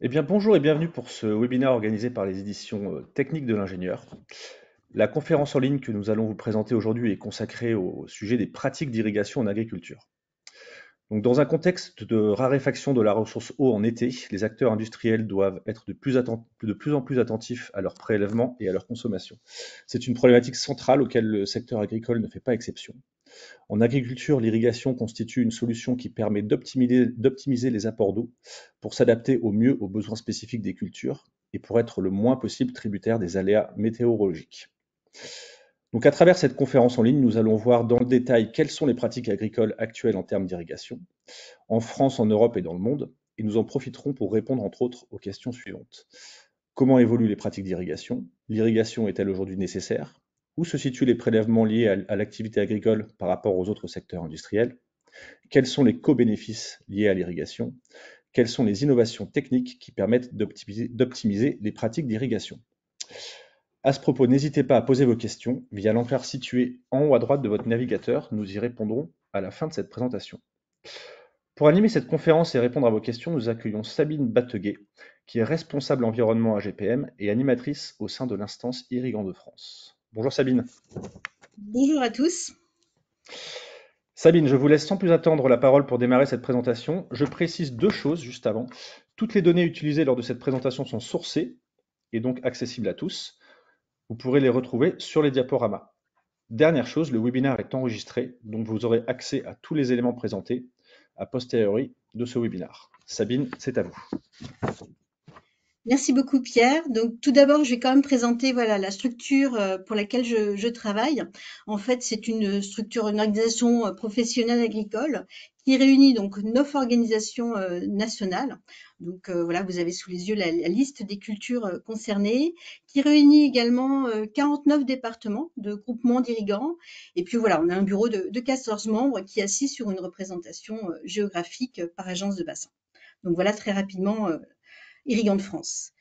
Eh bien, bonjour et bienvenue pour ce webinaire organisé par les éditions Techniques de l'ingénieur. La conférence en ligne que nous allons vous présenter aujourd'hui est consacrée au sujet des pratiques d'irrigation en agriculture. Donc, dans un contexte de raréfaction de la ressource eau en été, les acteurs industriels doivent être de plus en plus attentifs à leur prélèvement et à leur consommation. C'est une problématique centrale auquel le secteur agricole ne fait pas exception. En agriculture, l'irrigation constitue une solution qui permet d'optimiser les apports d'eau pour s'adapter au mieux aux besoins spécifiques des cultures et pour être le moins possible tributaire des aléas météorologiques. Donc à travers cette conférence en ligne, nous allons voir dans le détail quelles sont les pratiques agricoles actuelles en termes d'irrigation, en France, en Europe et dans le monde, et nous en profiterons pour répondre entre autres aux questions suivantes. Comment évoluent les pratiques d'irrigation? L'irrigation est-elle aujourd'hui nécessaire? Où se situent les prélèvements liés à l'activité agricole par rapport aux autres secteurs industriels? Quels sont les co-bénéfices liés à l'irrigation? Quelles sont les innovations techniques qui permettent d'optimiser les pratiques d'irrigation? À ce propos, n'hésitez pas à poser vos questions via l'encart situé en haut à droite de votre navigateur. Nous y répondrons à la fin de cette présentation. Pour animer cette conférence et répondre à vos questions, nous accueillons Sabine Batteguet, qui est responsable environnement à GPM et animatrice au sein de l'instance Irrigants de France. Bonjour Sabine. Bonjour à tous. Sabine, je vous laisse sans plus attendre la parole pour démarrer cette présentation. Je précise deux choses juste avant. Toutes les données utilisées lors de cette présentation sont sourcées et donc accessibles à tous. Vous pourrez les retrouver sur les diaporamas. Dernière chose, le webinaire est enregistré, donc vous aurez accès à tous les éléments présentés a posteriori de ce webinaire. Sabine, c'est à vous. Merci beaucoup Pierre. Donc tout d'abord, je vais quand même présenter voilà la structure pour laquelle je travaille. En fait, c'est une structure, une organisation professionnelle agricole qui réunit donc 9 organisations nationales. Donc voilà, vous avez sous les yeux la liste des cultures concernées, qui réunit également 49 départements de groupements d'irrigants. Et puis voilà, on a un bureau de 14 membres qui est assis sur une représentation géographique par agence de bassin. Donc voilà très rapidement Irrigants de France.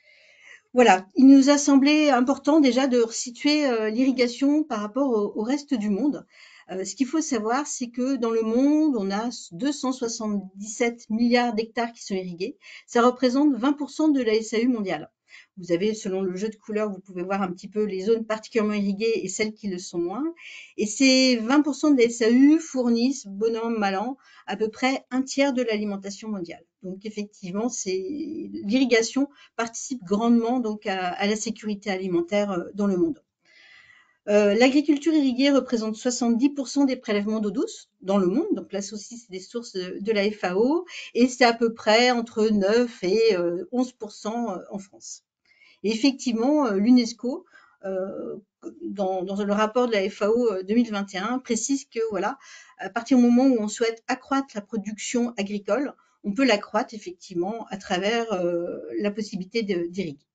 Voilà, il nous a semblé important déjà de situer l'irrigation par rapport au reste du monde. Ce qu'il faut savoir, c'est que dans le monde, on a 277 milliards d'hectares qui sont irrigués. Ça représente 20% de la SAU mondiale. Vous avez, selon le jeu de couleurs, vous pouvez voir un petit peu les zones particulièrement irriguées et celles qui le sont moins. Et ces 20% de la SAU fournissent, bon an, mal an, à peu près un tiers de l'alimentation mondiale. Donc effectivement, l'irrigation participe grandement donc à la sécurité alimentaire dans le monde. L'agriculture irriguée représente 70% des prélèvements d'eau douce dans le monde. Donc là aussi, c'est des sources de la FAO et c'est à peu près entre 9 et 11% en France. Et effectivement, l'UNESCO, dans le rapport de la FAO 2021, précise que voilà, à partir du moment où on souhaite accroître la production agricole, on peut l'accroître effectivement à travers la possibilité d'irriguer.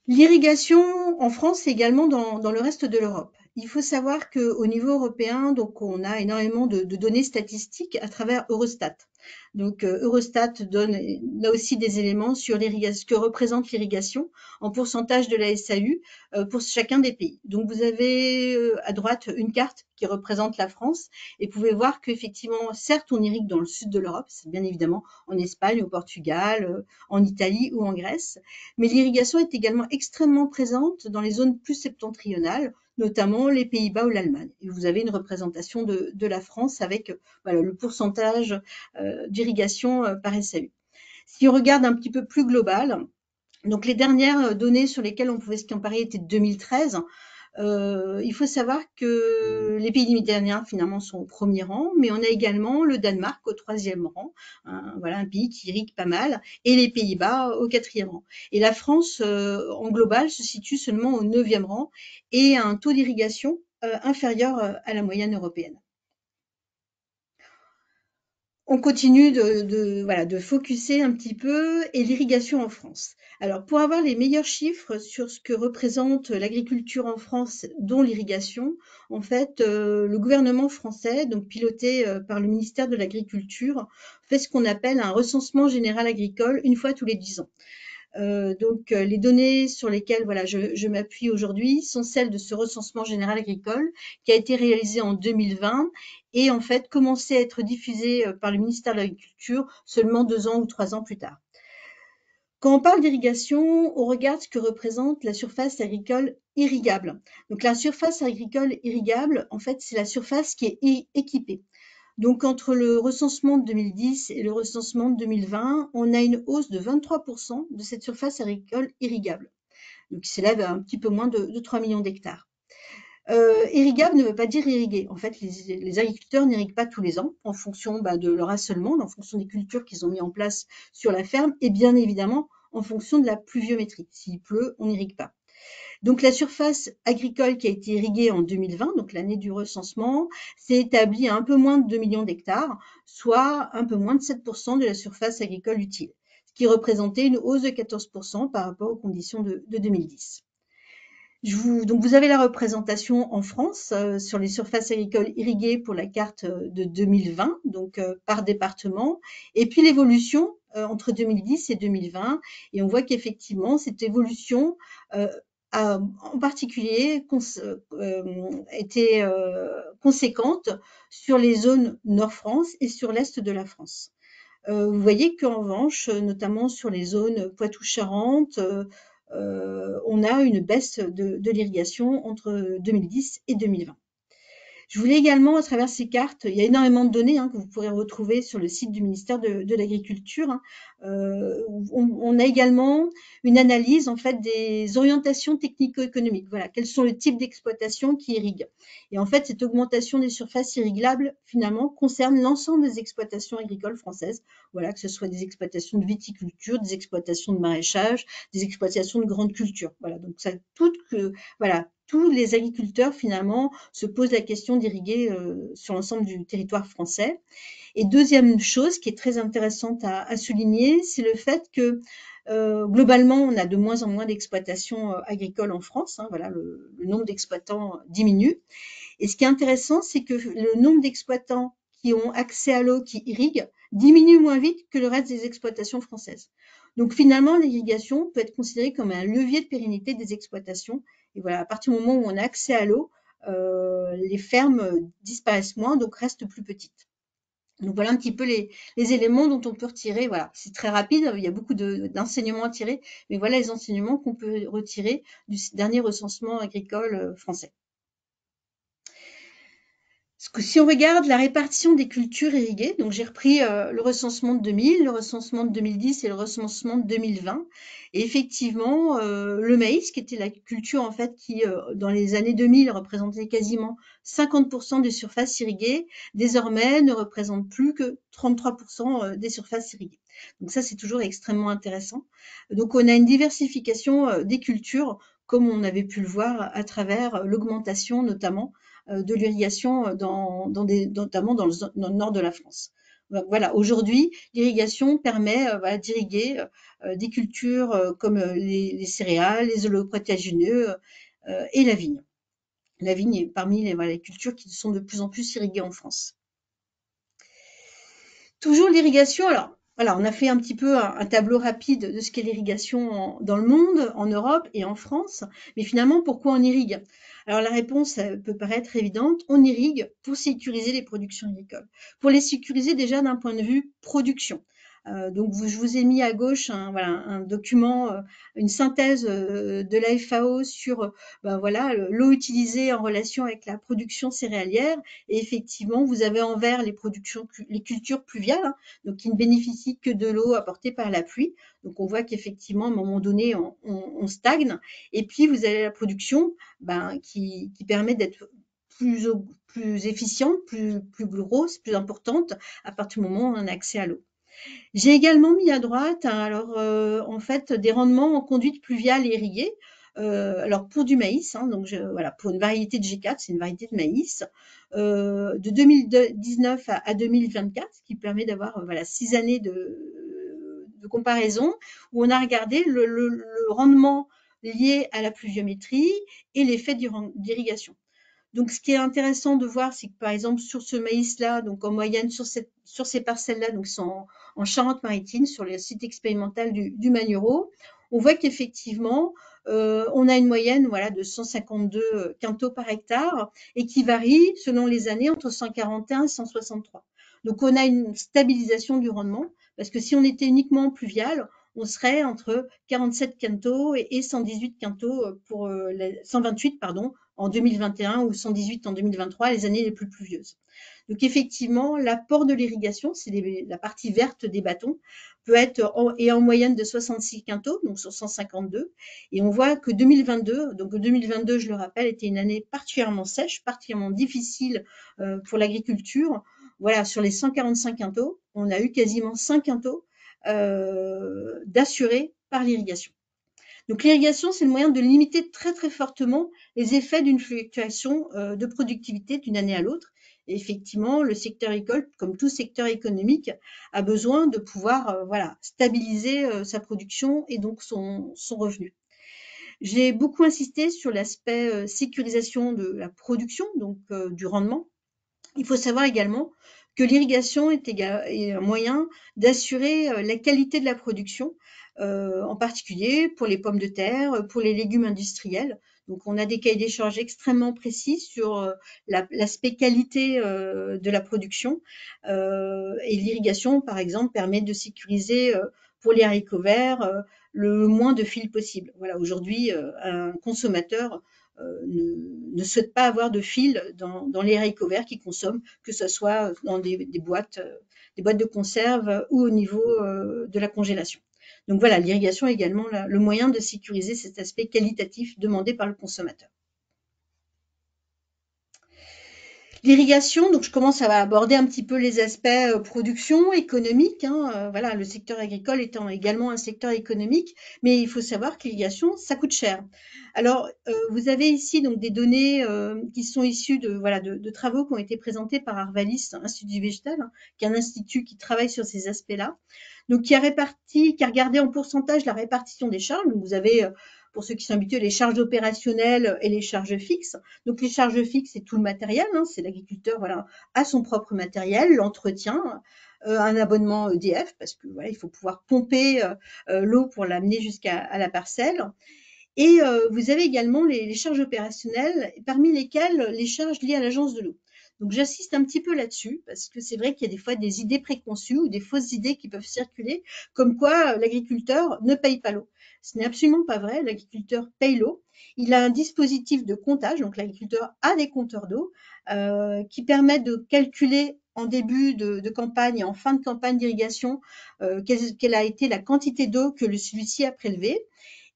L'irrigation en France et également dans le reste de l'Europe. Il faut savoir qu'au niveau européen, donc on a énormément de données statistiques à travers Eurostat. Donc Eurostat donne là aussi des éléments sur ce que représente l'irrigation en pourcentage de la SAU pour chacun des pays. Donc vous avez à droite une carte qui représente la France et vous pouvez voir qu'effectivement, certes, on irrigue dans le sud de l'Europe, c'est bien évidemment en Espagne, au Portugal, en Italie ou en Grèce, mais l'irrigation est également extrêmement présente dans les zones plus septentrionales, notamment les Pays-Bas ou l'Allemagne. Et vous avez une représentation de la France avec voilà, le pourcentage d'irrigation par SAU. Si on regarde un petit peu plus global, donc les dernières données sur lesquelles on pouvait se comparer étaient de 2013. Il faut savoir que les pays méditerranéens finalement sont au premier rang, mais on a également le Danemark au troisième rang, voilà un pays qui irrigue pas mal, et les Pays-Bas au quatrième rang. Et la France, en global, se situe seulement au neuvième rang et a un taux d'irrigation inférieur à la moyenne européenne. On continue voilà, de focuser un petit peu et l'irrigation en France. Alors, pour avoir les meilleurs chiffres sur ce que représente l'agriculture en France, dont l'irrigation, en fait, le gouvernement français, donc piloté par le ministère de l'Agriculture, fait ce qu'on appelle un recensement général agricole une fois tous les 10 ans. Les données sur lesquelles voilà, je m'appuie aujourd'hui sont celles de ce recensement général agricole qui a été réalisé en 2020 et en fait commencé à être diffusé par le ministère de l'Agriculture seulement 2 ans ou 3 ans plus tard. Quand on parle d'irrigation, on regarde ce que représente la surface agricole irrigable. Donc la surface agricole irrigable, en fait, c'est la surface qui est équipée. Donc entre le recensement de 2010 et le recensement de 2020, on a une hausse de 23% de cette surface agricole irrigable, donc qui s'élève à un petit peu moins de 3 millions d'hectares. Irrigable ne veut pas dire irriguer. En fait, les agriculteurs n'irriguent pas tous les ans en fonction de leur assolement, en fonction des cultures qu'ils ont mis en place sur la ferme et bien évidemment en fonction de la pluviométrie. S'il pleut, on n'irrigue pas. Donc la surface agricole qui a été irriguée en 2020, donc l'année du recensement, s'est établie à un peu moins de 2 millions d'hectares, soit un peu moins de 7% de la surface agricole utile, ce qui représentait une hausse de 14% par rapport aux conditions de 2010. Donc vous avez la représentation en France sur les surfaces agricoles irriguées pour la carte de 2020, donc par département, et puis l'évolution entre 2010 et 2020. Et on voit qu'effectivement, cette évolution a en particulier été conséquente sur les zones Nord-France et sur l'Est de la France. Vous voyez qu'en revanche, notamment sur les zones Poitou-Charentes, on a une baisse de l'irrigation entre 2010 et 2020. Je voulais également, à travers ces cartes, il y a énormément de données que vous pourrez retrouver sur le site du ministère de l'Agriculture. On a également une analyse en fait des orientations technico-économiques. Voilà, quels sont les types d'exploitation qui irriguent. Et en fait, cette augmentation des surfaces irrigables, finalement, concerne l'ensemble des exploitations agricoles françaises. Voilà, que ce soit des exploitations de viticulture, des exploitations de maraîchage, des exploitations de grandes cultures. Voilà, donc ça voilà, tous les agriculteurs finalement se posent la question d'irriguer sur l'ensemble du territoire français. Et deuxième chose qui est très intéressante à souligner, c'est le fait que globalement, on a de moins en moins d'exploitations agricoles en France. Voilà, le nombre d'exploitants diminue. Et ce qui est intéressant, c'est que le nombre d'exploitants qui ont accès à l'eau, qui irriguent, diminue moins vite que le reste des exploitations françaises. Donc finalement, l'irrigation peut être considérée comme un levier de pérennité des exploitations. Et voilà, à partir du moment où on a accès à l'eau, les fermes disparaissent moins, donc restent plus petites. Donc voilà un petit peu les éléments dont on peut retirer. Voilà, c'est très rapide, il y a beaucoup d'enseignements à tirer, mais voilà les enseignements qu'on peut retirer du dernier recensement agricole français. Si on regarde la répartition des cultures irriguées, donc j'ai repris le recensement de 2000, le recensement de 2010 et le recensement de 2020. Et effectivement, le maïs, qui était la culture en fait qui, dans les années 2000, représentait quasiment 50% des surfaces irriguées, désormais ne représente plus que 33% des surfaces irriguées. Donc ça, c'est toujours extrêmement intéressant. Donc on a une diversification des cultures, comme on avait pu le voir à travers l'augmentation notamment de l'irrigation notamment dans le nord de la France. Voilà, aujourd'hui, l'irrigation permet d'irriguer des cultures comme les céréales, les oléoprotéagineux et la vigne. La vigne est parmi les cultures qui sont de plus en plus irriguées en France. Toujours l'irrigation, alors voilà, on a fait un petit peu un tableau rapide de ce qu'est l'irrigation dans le monde, en Europe et en France, mais finalement, pourquoi on irrigue? Alors la réponse peut paraître évidente, on irrigue pour sécuriser les productions agricoles, pour les sécuriser déjà d'un point de vue production. Donc je vous ai mis à gauche un document, une synthèse de la FAO sur voilà, l'eau utilisée en relation avec la production céréalière. Et effectivement, vous avez en vert les cultures pluviales, donc qui ne bénéficient que de l'eau apportée par la pluie. Donc on voit qu'effectivement, à un moment donné, on stagne. Et puis vous avez la production qui permet d'être plus efficiente, plus grosse, plus importante à partir du moment où on a accès à l'eau. J'ai également mis à droite, en fait, des rendements en conduite pluviale et irriguée. Alors pour du maïs, donc voilà, pour une variété de G4, c'est une variété de maïs, de 2019 à 2024, ce qui permet d'avoir voilà 6 années de comparaison, où on a regardé le rendement lié à la pluviométrie et l'effet d'irrigation. Donc, ce qui est intéressant de voir, c'est que par exemple sur ce maïs-là, donc en moyenne sur ces parcelles-là, donc sont en Charente-Maritime, sur le site expérimental du Magnereau, on voit qu'effectivement, on a une moyenne voilà, de 152 quintaux par hectare et qui varie selon les années entre 141 et 163. Donc on a une stabilisation du rendement parce que si on était uniquement pluvial, on serait entre 47 quintaux et 118 quintaux pour 128 pardon en 2021 ou 118 en 2023, les années les plus pluvieuses. Donc effectivement, l'apport de l'irrigation, c'est la partie verte des bâtons, peut être en moyenne de 66 quintaux, donc sur 152. Et on voit que 2022, donc 2022, je le rappelle, était une année particulièrement sèche, particulièrement difficile pour l'agriculture. Voilà, sur les 145 quintaux, on a eu quasiment 5 quintaux d'assurés par l'irrigation. Donc l'irrigation, c'est le moyen de limiter très très fortement les effets d'une fluctuation de productivité d'une année à l'autre. Et effectivement, le secteur agricole, comme tout secteur économique, a besoin de pouvoir voilà, stabiliser sa production et donc son revenu. J'ai beaucoup insisté sur l'aspect sécurisation de la production, donc du rendement. Il faut savoir également que l'irrigation est un moyen d'assurer la qualité de la production, en particulier pour les pommes de terre, pour les légumes industriels. Donc on a des cahiers des charges extrêmement précis sur l'aspect qualité de la production. Et l'irrigation, par exemple, permet de sécuriser pour les haricots verts le moins de fils possible. Voilà, aujourd'hui, un consommateur ne souhaite pas avoir de fil dans les haricots verts qu'ils consomment, que ce soit dans des boîtes de conserve ou au niveau de la congélation. Donc voilà, l'irrigation est également le moyen de sécuriser cet aspect qualitatif demandé par le consommateur. L'irrigation, donc je commence à aborder un petit peu les aspects production, économique. Voilà, le secteur agricole étant également un secteur économique, mais il faut savoir que l'irrigation, ça coûte cher. Alors, vous avez ici donc des données qui sont issues de voilà de travaux qui ont été présentés par Arvalis, Institut Végétal, qui est un institut qui travaille sur ces aspects-là. Donc, qui a regardé en pourcentage la répartition des charges. Donc, vous avez pour ceux qui sont habitués, les charges opérationnelles et les charges fixes. Donc les charges fixes, c'est tout le matériel, c'est l'agriculteur voilà, a son propre matériel, l'entretien, un abonnement EDF, parce que voilà, il faut pouvoir pomper l'eau pour l'amener jusqu'à la parcelle. Et vous avez également les charges opérationnelles, parmi lesquelles les charges liées à l'agence de l'eau. Donc j'insiste un petit peu là-dessus, parce que c'est vrai qu'il y a des fois des idées préconçues ou des fausses idées qui peuvent circuler, comme quoi l'agriculteur ne paye pas l'eau. Ce n'est absolument pas vrai, l'agriculteur paye l'eau. Il a un dispositif de comptage, donc l'agriculteur a des compteurs d'eau qui permettent de calculer en début de campagne et en fin de campagne d'irrigation quelle a été la quantité d'eau que celui-ci a prélevée.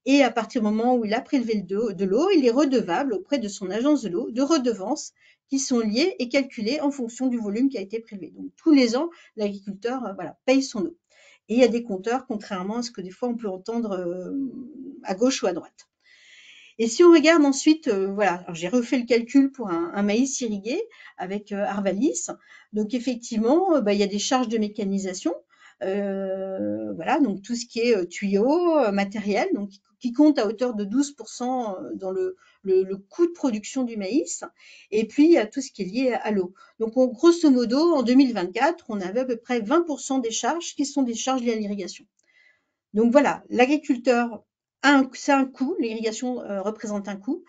Et à partir du moment où il a prélevé de l'eau, il est redevable auprès de son agence de l'eau de redevances qui sont liées et calculées en fonction du volume qui a été prélevé. Donc tous les ans, l'agriculteur voilà, paye son eau. Et il y a des compteurs, contrairement à ce que des fois on peut entendre à gauche ou à droite. Et si on regarde ensuite, voilà, j'ai refait le calcul pour un maïs irrigué avec Arvalis. Donc effectivement, il y a des charges de mécanisation. Voilà, donc tout ce qui est tuyaux, matériel, donc qui compte à hauteur de 12% dans le coût de production du maïs. Et puis, il y a tout ce qui est lié à l'eau. Donc, grosso modo, en 2024, on avait à peu près 20% des charges qui sont des charges liées à l'irrigation. Donc voilà, l'agriculteur c'est un coût, l'irrigation représente un coût,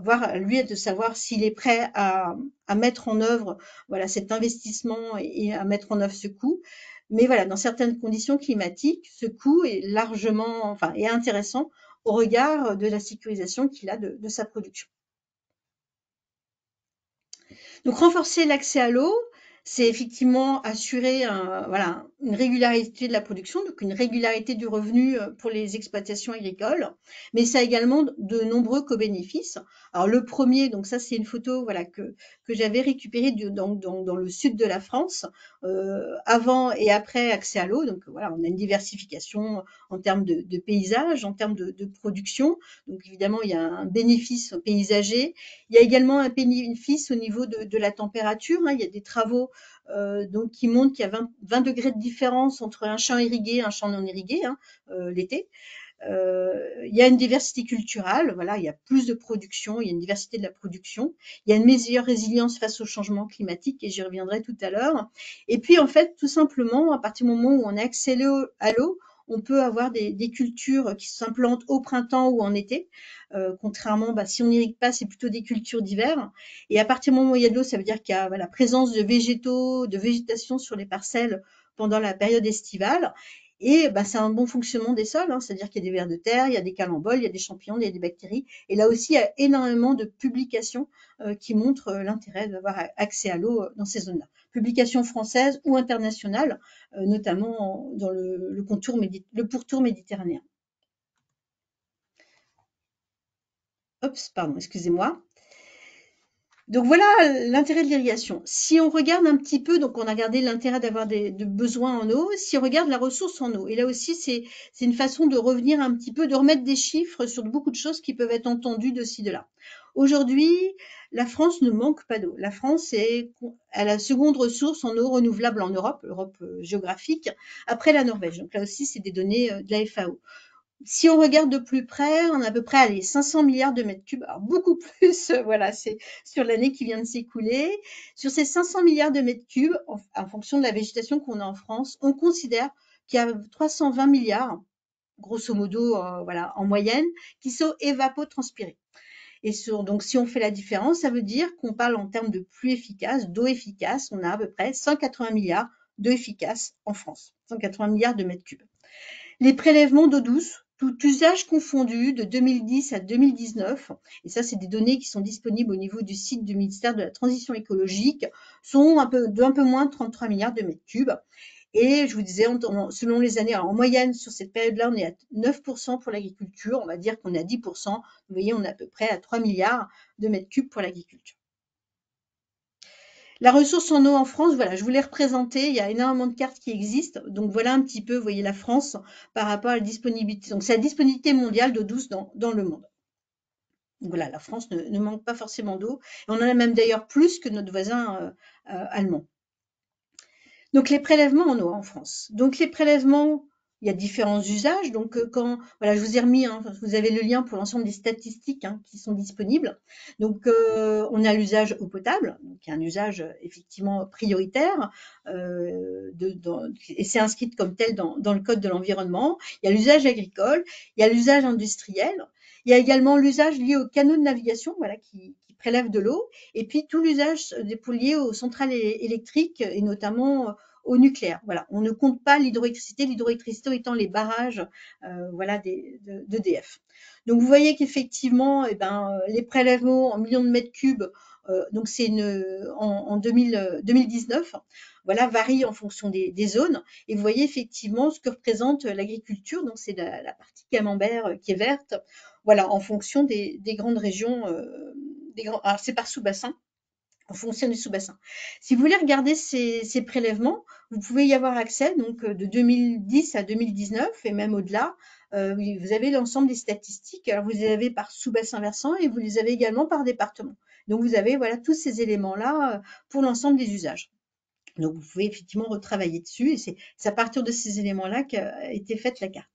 voir lui de savoir s'il est prêt à mettre en œuvre voilà cet investissement et à mettre en œuvre ce coût. Mais voilà, dans certaines conditions climatiques, ce coût est largement, enfin, est intéressant au regard de la sécurisation qu'il a de sa production. Donc renforcer l'accès à l'eau, c'est effectivement assurer voilà, une régularité de la production, donc une régularité du revenu pour les exploitations agricoles, mais ça a également de nombreux co-bénéfices. Alors le premier, donc ça c'est une photo voilà, que j'avais récupérée dans le sud de la France, avant et après accès à l'eau. Donc voilà, on a une diversification en termes de paysage, en termes de production. Donc évidemment, il y a un bénéfice paysager. Il y a également un bénéfice au niveau de la température. Il y a des travaux donc qui montrent qu'il y a 20 degrés de différence entre un champ irrigué et un champ non irrigué l'été. Il y a une diversité culturelle, voilà, il y a plus de production, il y a une diversité de la production, il y a une meilleure résilience face au changement climatique et j'y reviendrai tout à l'heure. Et puis en fait, tout simplement, à partir du moment où on a accès à l'eau, on peut avoir des cultures qui s'implantent au printemps ou en été. Contrairement, si on n'irrigue pas, c'est plutôt des cultures d'hiver. Et à partir du moment où il y a de l'eau, ça veut dire qu'il y a la présence de végétaux, de végétation sur les parcelles pendant la période estivale. Et c'est un bon fonctionnement des sols, hein, c'est-à-dire qu'il y a des vers de terre, il y a des calemboles, il y a des champignons, il y a des bactéries. Et là aussi, il y a énormément de publications qui montrent l'intérêt d'avoir accès à l'eau dans ces zones-là. Publications françaises ou internationales, notamment dans le pourtour méditerranéen. Oups, pardon, excusez-moi. Donc voilà l'intérêt de l'irrigation. Si on regarde un petit peu, donc on a regardé l'intérêt d'avoir de besoins en eau, si on regarde la ressource en eau, et là aussi c'est une façon de revenir un petit peu, de remettre des chiffres sur beaucoup de choses qui peuvent être entendues de ci, de là. Aujourd'hui, la France ne manque pas d'eau. La France est à la seconde ressource en eau renouvelable en Europe, Europe géographique, après la Norvège. Donc là aussi, c'est des données de la FAO. Si on regarde de plus près, on a à peu près 500 milliards de mètres cubes, alors beaucoup plus, voilà, c'est sur l'année qui vient de s'écouler. Sur ces 500 milliards de mètres cubes, en fonction de la végétation qu'on a en France, on considère qu'il y a 320 milliards, grosso modo, voilà, en moyenne, qui sont évapotranspirés. Et donc, si on fait la différence, ça veut dire qu'on parle en termes de pluie efficace, d'eau efficace, on a à peu près 180 milliards d'eau efficace en France, 180 milliards de mètres cubes. Les prélèvements d'eau douce, tout usage confondu, de 2010 à 2019, et ça, c'est des données qui sont disponibles au niveau du site du ministère de la Transition écologique, sont d'un peu moins de 33 milliards de mètres cubes. Et je vous disais, selon les années, alors en moyenne, sur cette période-là, on est à 9% pour l'agriculture, on va dire qu'on est à 10%. Vous voyez, on est à peu près à 3 milliards de mètres cubes pour l'agriculture. La ressource en eau en France, voilà, je vous l'ai représentée. Il y a énormément de cartes qui existent. Donc voilà un petit peu, vous voyez, la France par rapport à la disponibilité. Donc c'est la disponibilité mondiale d'eau douce dans le monde. Donc voilà, la France ne manque pas forcément d'eau. On en a même d'ailleurs plus que notre voisin allemand. Donc les prélèvements en eau en France. Donc les prélèvements, il y a différents usages. Donc voilà, je vous ai remis, hein, vous avez le lien pour l'ensemble des statistiques qui sont disponibles. Donc on a l'usage eau potable, qui est un usage effectivement prioritaire, et c'est inscrit comme tel dans le code de l'environnement. Il y a l'usage agricole, il y a l'usage industriel. Il y a également l'usage lié aux canaux de navigation, voilà, qui prélèvent de l'eau, et puis tout l'usage lié aux centrales électriques et notamment au nucléaire. Voilà, on ne compte pas l'hydroélectricité étant les barrages voilà, d'EDF. Donc vous voyez qu'effectivement, les prélèvements en millions de mètres cubes, donc c'est en 2019, voilà, varient en fonction des zones. Et vous voyez effectivement ce que représente l'agriculture. Donc c'est la partie camembert qui est verte. Voilà, en fonction des grandes régions, alors c'est par sous-bassin, en fonction du sous-bassin. Si vous voulez regarder ces prélèvements, vous pouvez y avoir accès donc de 2010 à 2019 et même au-delà. Vous avez l'ensemble des statistiques. Alors vous les avez par sous-bassin versant et vous les avez également par département. Donc vous avez voilà tous ces éléments-là pour l'ensemble des usages. Donc vous pouvez effectivement retravailler dessus et c'est à partir de ces éléments-là qu'a été faite la carte.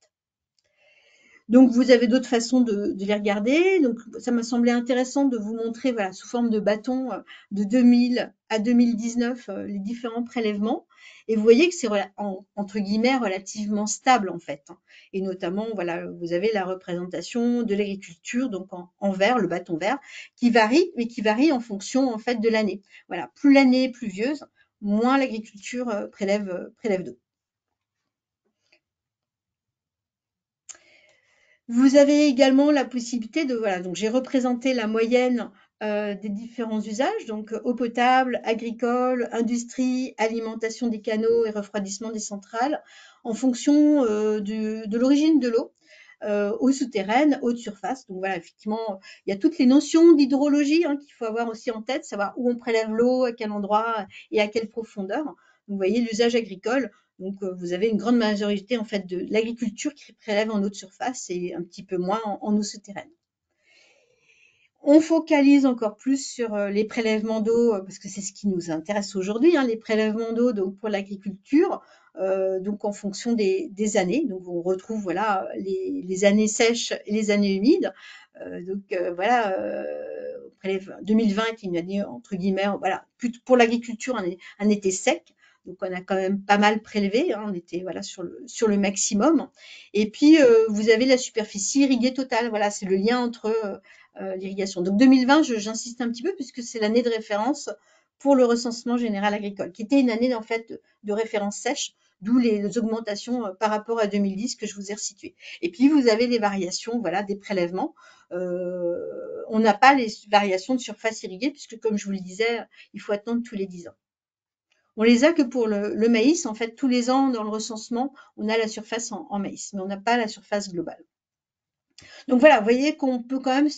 Donc vous avez d'autres façons de les regarder. Donc ça m'a semblé intéressant de vous montrer voilà, sous forme de bâton de 2000 à 2019 les différents prélèvements. Et vous voyez que c'est entre guillemets relativement stable en fait. Et notamment, voilà, vous avez la représentation de l'agriculture, donc en vert, le bâton vert, qui varie, mais qui varie en fonction en fait de l'année. Voilà, plus l'année est pluvieuse, moins l'agriculture prélève d'eau. Vous avez également la possibilité de, voilà, donc j'ai représenté la moyenne des différents usages, donc eau potable, agricole, industrie, alimentation des canaux et refroidissement des centrales, en fonction de l'origine de l'eau, eau souterraine, eau de surface. Donc voilà, effectivement, il y a toutes les notions d'hydrologie qu'il faut avoir aussi en tête, savoir où on prélève l'eau, à quel endroit et à quelle profondeur. Donc, vous voyez, l'usage agricole, donc vous avez une grande majorité en fait de l'agriculture qui prélève en eau de surface et un petit peu moins en eau souterraine. On focalise encore plus sur les prélèvements d'eau parce que c'est ce qui nous intéresse aujourd'hui, les prélèvements d'eau donc pour l'agriculture, donc en fonction des années. Donc on retrouve voilà les années sèches et les années humides. Voilà, 2020 est une année entre guillemets voilà pour l'agriculture un été sec. Donc on a quand même pas mal prélevé, hein, on était voilà sur le maximum. Et puis vous avez la superficie irriguée totale. Voilà, c'est le lien entre l'irrigation. Donc 2020, j'insiste un petit peu puisque c'est l'année de référence pour le recensement général agricole, qui était une année en fait de référence sèche, d'où les augmentations par rapport à 2010 que je vous ai resituées. Et puis vous avez les variations, voilà, des prélèvements. On n'a pas les variations de surface irriguée puisque, comme je vous le disais, il faut attendre tous les 10 ans. On les a que pour le maïs. En fait, tous les ans, dans le recensement, on a la surface en maïs, mais on n'a pas la surface globale. Donc voilà, vous voyez qu'on peut quand même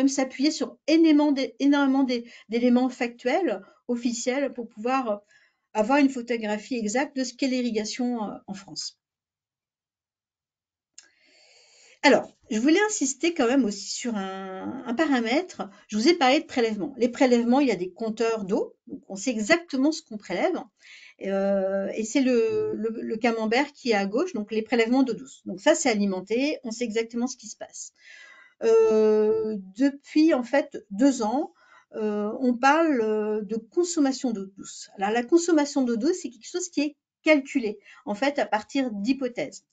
s'appuyer sur énormément d'éléments factuels, officiels, pour pouvoir avoir une photographie exacte de ce qu'est l'irrigation en France. Alors, je voulais insister quand même aussi sur un paramètre. Je vous ai parlé de prélèvement. Les prélèvements, il y a des compteurs d'eau, donc on sait exactement ce qu'on prélève. Et c'est le camembert qui est à gauche, donc les prélèvements d'eau douce. Donc ça, c'est alimenté, on sait exactement ce qui se passe. Depuis en fait 2 ans, on parle de consommation d'eau douce. Alors la consommation d'eau douce, c'est quelque chose qui est calculé en fait à partir d'hypothèses.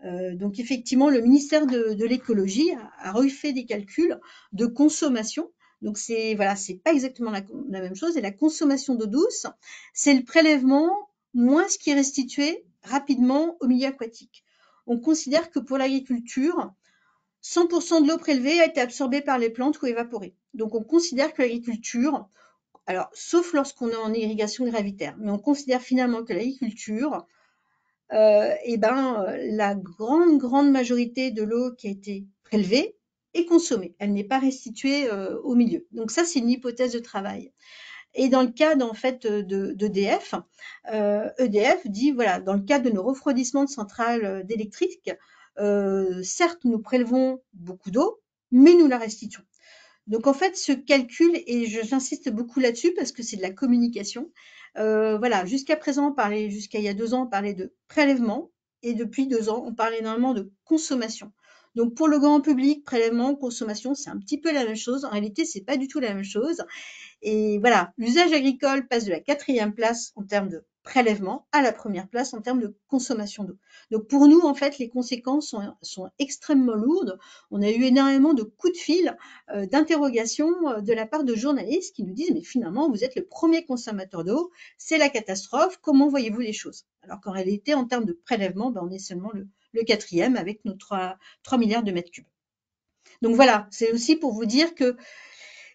Donc effectivement, le ministère de l'écologie a refait des calculs de consommation. Donc c'est voilà, c'est pas exactement la même chose. Et la consommation d'eau douce, c'est le prélèvement moins ce qui est restitué rapidement au milieu aquatique. On considère que pour l'agriculture, 100% de l'eau prélevée a été absorbée par les plantes ou évaporée. Donc on considère que l'agriculture, alors sauf lorsqu'on est en irrigation gravitaire, mais on considère finalement que l'agriculture, la grande majorité de l'eau qui a été prélevée est consommée. Elle n'est pas restituée au milieu. Donc ça, c'est une hypothèse de travail. Et dans le cas d'EDF, EDF dit, voilà, dans le cas de nos refroidissements de centrales d'électrique, certes, nous prélevons beaucoup d'eau, mais nous la restituons. Donc en fait, ce calcul, et j'insiste beaucoup là-dessus parce que c'est de la communication, voilà, jusqu'à présent, jusqu'à il y a 2 ans, on parlait de prélèvement, et depuis 2 ans, on parle énormément de consommation. Donc pour le grand public, prélèvement, consommation, c'est un petit peu la même chose. En réalité, c'est pas du tout la même chose. Et voilà, l'usage agricole passe de la 4e place en termes de prélèvement à la 1re place en termes de consommation d'eau. Donc pour nous, en fait, les conséquences sont extrêmement lourdes. On a eu énormément de coups de fil, d'interrogations de la part de journalistes qui nous disent mais finalement, vous êtes le premier consommateur d'eau, c'est la catastrophe, comment voyez-vous les choses? Alors qu'en réalité, en termes de prélèvement, on est seulement le 4e avec nos 3 milliards de mètres cubes. Donc voilà, c'est aussi pour vous dire que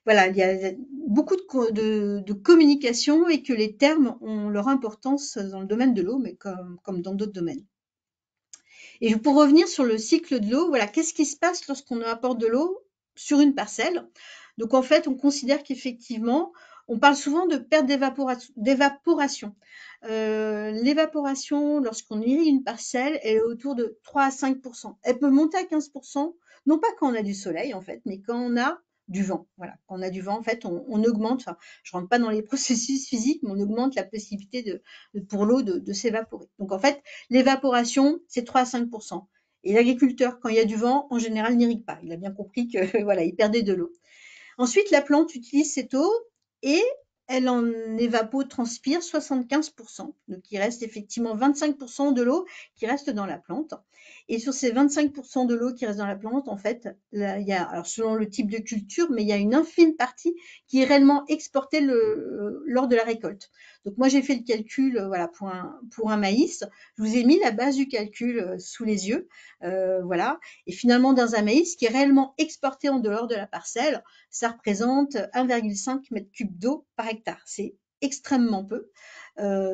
voilà, il y a beaucoup de communication et que les termes ont leur importance dans le domaine de l'eau, mais comme dans d'autres domaines. Et pour revenir sur le cycle de l'eau, voilà, qu'est-ce qui se passe lorsqu'on apporte de l'eau sur une parcelle? Donc en fait, on considère qu'effectivement, on parle souvent de perte d'évaporation. L'évaporation, lorsqu'on irrigue une parcelle, elle est autour de 3 à 5%. Elle peut monter à 15%, non pas quand on a du soleil en fait, mais quand on a du vent. Voilà, quand on a du vent, en fait, on augmente, enfin, je rentre pas dans les processus physiques, mais on augmente la possibilité pour l'eau de s'évaporer. Donc en fait, l'évaporation, c'est 3 à 5%. Et l'agriculteur, quand il y a du vent, en général, n'irrigue pas. Il a bien compris que voilà, il perdait de l'eau. Ensuite, la plante utilise cette eau et elle en évapotranspire 75%. Donc, il reste effectivement 25% de l'eau qui reste dans la plante. Et sur ces 25% de l'eau qui reste dans la plante, en fait, là, il y a, alors selon le type de culture, mais il y a une infime partie qui est réellement exportée lors de la récolte. Donc, moi, j'ai fait le calcul, voilà, pour un maïs. Je vous ai mis la base du calcul sous les yeux, voilà. Et finalement, dans un maïs qui est réellement exporté en dehors de la parcelle, ça représente 1,5 m3 d'eau par hectare. C'est extrêmement peu.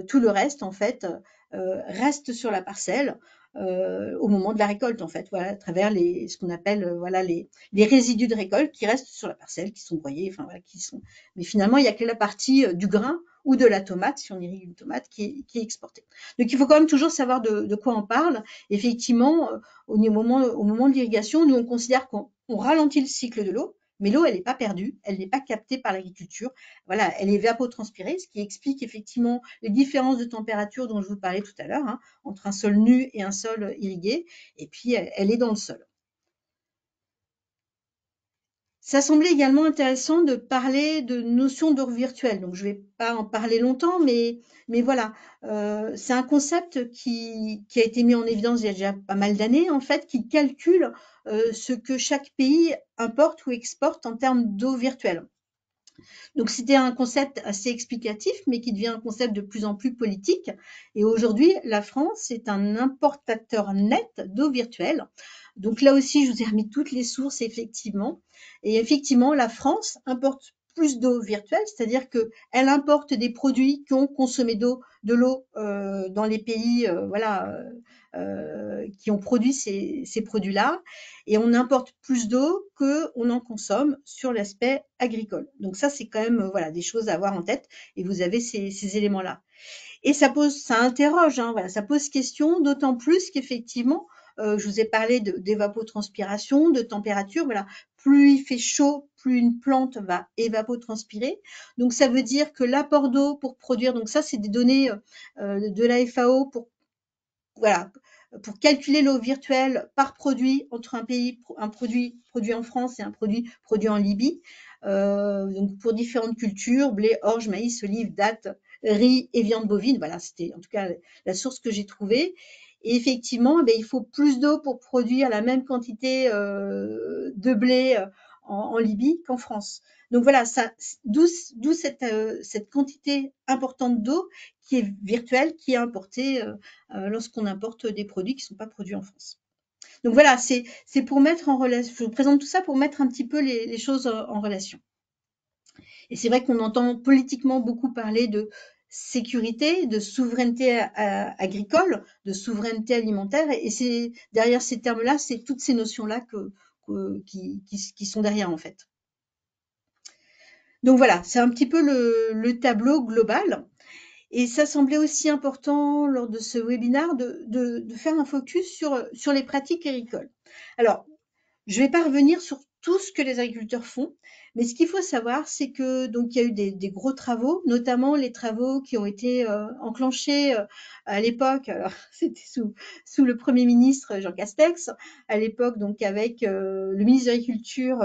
Tout le reste, en fait, reste sur la parcelle au moment de la récolte, en fait, voilà, à travers ce qu'on appelle voilà, les résidus de récolte qui restent sur la parcelle, qui sont broyés, enfin voilà, Mais finalement, il n'y a que la partie du grain ou de la tomate, si on irrigue une tomate, qui est exportée. Donc il faut quand même toujours savoir de quoi on parle. Effectivement, au moment de l'irrigation, nous on considère qu'on ralentit le cycle de l'eau, mais l'eau, elle n'est pas perdue, elle n'est pas captée par l'agriculture. Voilà, elle est évapotranspirée, ce qui explique effectivement les différences de température dont je vous parlais tout à l'heure, hein, entre un sol nu et un sol irrigué, et puis elle est dans le sol. Ça semblait également intéressant de parler de notions d'or virtuel. Donc, je vais pas en parler longtemps, mais voilà, c'est un concept qui a été mis en évidence il y a déjà pas mal d'années, en fait, qui calcule ce que chaque pays importe ou exporte en termes d'eau virtuelle. Donc c'était un concept assez explicatif, mais qui devient un concept de plus en plus politique. Et aujourd'hui, la France est un importateur net d'eau virtuelle. Donc là aussi, je vous ai remis toutes les sources, effectivement. Et effectivement, la France importe plus d'eau virtuelle, c'est-à-dire qu'elle importe des produits qui ont consommé de l'eau dans les pays, voilà, qui ont produit ces produits-là, et on importe plus d'eau que on en consomme sur l'aspect agricole. Donc ça, c'est quand même voilà des choses à avoir en tête. Et vous avez ces éléments-là. Et ça interroge, hein, voilà, ça pose question, d'autant plus qu'effectivement, je vous ai parlé d'évapotranspiration, de température, voilà. Plus il fait chaud, plus une plante va évapotranspirer. Donc ça veut dire que l'apport d'eau pour produire, donc ça c'est des données de la FAO pour voilà, pour calculer l'eau virtuelle par produit entre un produit produit en France et un produit produit en Libye. Donc pour différentes cultures, blé, orge, maïs, olive, dattes, riz et viande bovine. Voilà, c'était en tout cas la source que j'ai trouvée. Et effectivement, il faut plus d'eau pour produire la même quantité de blé en Libye qu'en France. Donc voilà, d'où cette quantité importante d'eau qui est virtuelle, qui est importée lorsqu'on importe des produits qui ne sont pas produits en France. Donc voilà, c'est pour mettre en relation, je vous présente tout ça pour mettre un petit peu les choses en relation. Et c'est vrai qu'on entend politiquement beaucoup parler de sécurité, de souveraineté agricole, de souveraineté alimentaire, et c'est derrière ces termes-là, c'est toutes ces notions-là qui sont derrière en fait. Donc voilà, c'est un petit peu le tableau global. Et ça semblait aussi important lors de ce webinaire de faire un focus sur les pratiques agricoles. Alors, je ne vais pas revenir sur tout ce que les agriculteurs font, mais ce qu'il faut savoir, c'est que donc il y a eu des gros travaux, notamment les travaux qui ont été enclenchés à l'époque. Alors c'était sous le Premier ministre Jean Castex, à l'époque donc avec le ministre de l'Agriculture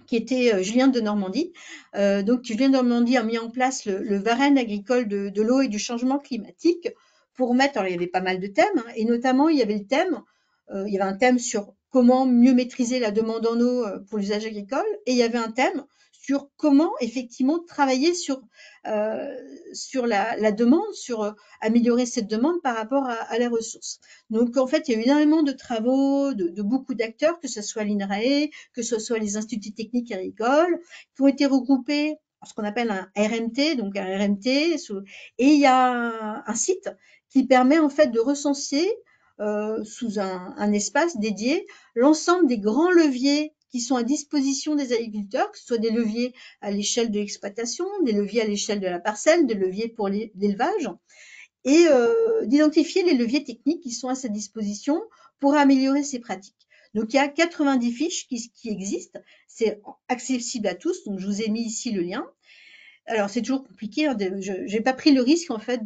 qui était Julien de Normandie. Donc Julien de Normandie a mis en place le Varenne agricole de l'eau et du changement climatique pour mettre, alors il y avait pas mal de thèmes, hein, et notamment il y avait il y avait un thème sur comment mieux maîtriser la demande en eau pour l'usage agricole, et il y avait un thème sur comment effectivement travailler sur la demande, sur améliorer cette demande par rapport à la ressource. Donc en fait, il y a eu énormément de travaux de beaucoup d'acteurs, que ce soit l'INRAE, que ce soit les instituts techniques agricoles, qui ont été regroupés en ce qu'on appelle un RMT, donc un RMT, et il y a un site qui permet en fait de recenser sous un espace dédié l'ensemble des grands leviers qui sont à disposition des agriculteurs, que ce soit des leviers à l'échelle de l'exploitation, des leviers à l'échelle de la parcelle, des leviers pour l'élevage, et d'identifier les leviers techniques qui sont à sa disposition pour améliorer ses pratiques. Donc il y a 90 fiches qui existent, c'est accessible à tous, donc je vous ai mis ici le lien. Alors c'est toujours compliqué, hein, je n'ai pas pris le risque en fait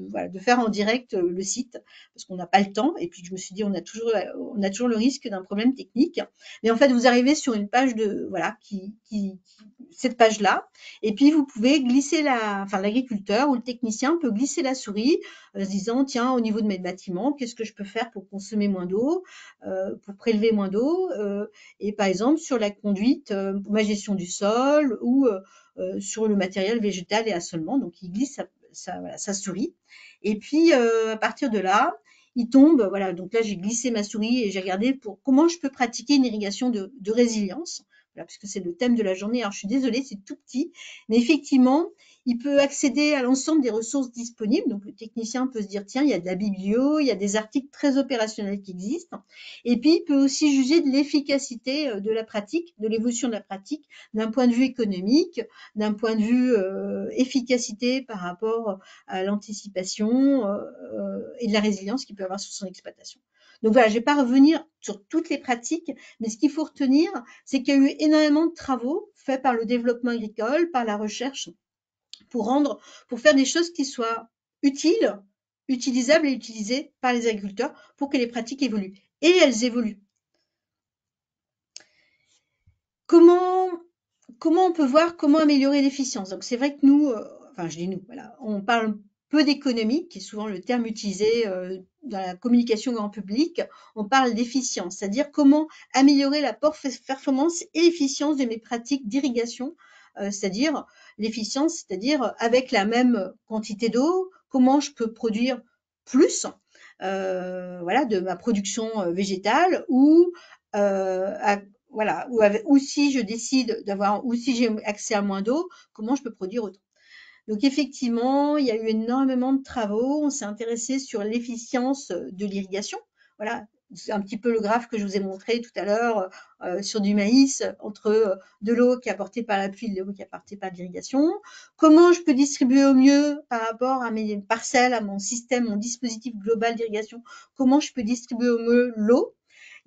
voilà, de faire en direct le site parce qu'on n'a pas le temps, et puis je me suis dit on a toujours le risque d'un problème technique. Mais en fait vous arrivez sur une page voilà cette page-là, et puis vous pouvez glisser l'agriculteur ou le technicien peut glisser la souris en se disant tiens, au niveau de mes bâtiments, qu'est-ce que je peux faire pour consommer moins d'eau, pour prélever moins d'eau, et par exemple sur la conduite, ma gestion du sol, ou sur le matériel végétal et assolement. Donc, il glisse sa souris. Et puis, à partir de là, il tombe. Voilà, donc là, j'ai glissé ma souris et j'ai regardé pour comment je peux pratiquer une irrigation de résilience. Voilà, puisque c'est le thème de la journée. Alors, je suis désolée, c'est tout petit. Mais effectivement, il peut accéder à l'ensemble des ressources disponibles. Donc, le technicien peut se dire, tiens, il y a de la biblio, il y a des articles très opérationnels qui existent. Et puis, il peut aussi juger de l'efficacité de la pratique, de l'évolution de la pratique, d'un point de vue économique, d'un point de vue efficacité par rapport à l'anticipation et de la résilience qu'il peut avoir sur son exploitation. Donc voilà, je ne vais pas revenir sur toutes les pratiques, mais ce qu'il faut retenir, c'est qu'il y a eu énormément de travaux faits par le développement agricole, par la recherche, pour faire des choses qui soient utiles, utilisables et utilisées par les agriculteurs pour que les pratiques évoluent. Et elles évoluent. comment, comment on peut voir comment améliorer l'efficience? Donc c'est vrai que nous, enfin je dis nous, voilà, on parle peu d'économie, qui est souvent le terme utilisé dans la communication grand public. On parle d'efficience, c'est-à-dire comment améliorer la performance et l'efficience de mes pratiques d'irrigation, c'est-à-dire l'efficience, c'est-à-dire avec la même quantité d'eau, comment je peux produire plus, voilà, de ma production végétale ou à voilà, ou si je décide d'avoir, ou si j'ai accès à moins d'eau, comment je peux produire autant. Donc effectivement, il y a eu énormément de travaux. On s'est intéressé sur l'efficience de l'irrigation. Voilà, c'est un petit peu le graphe que je vous ai montré tout à l'heure sur du maïs, entre de l'eau qui est apportée par la pluie et de l'eau qui est apportée par l'irrigation. Comment je peux distribuer au mieux par rapport à mes parcelles, à mon système, mon dispositif global d'irrigation, comment je peux distribuer au mieux l'eau.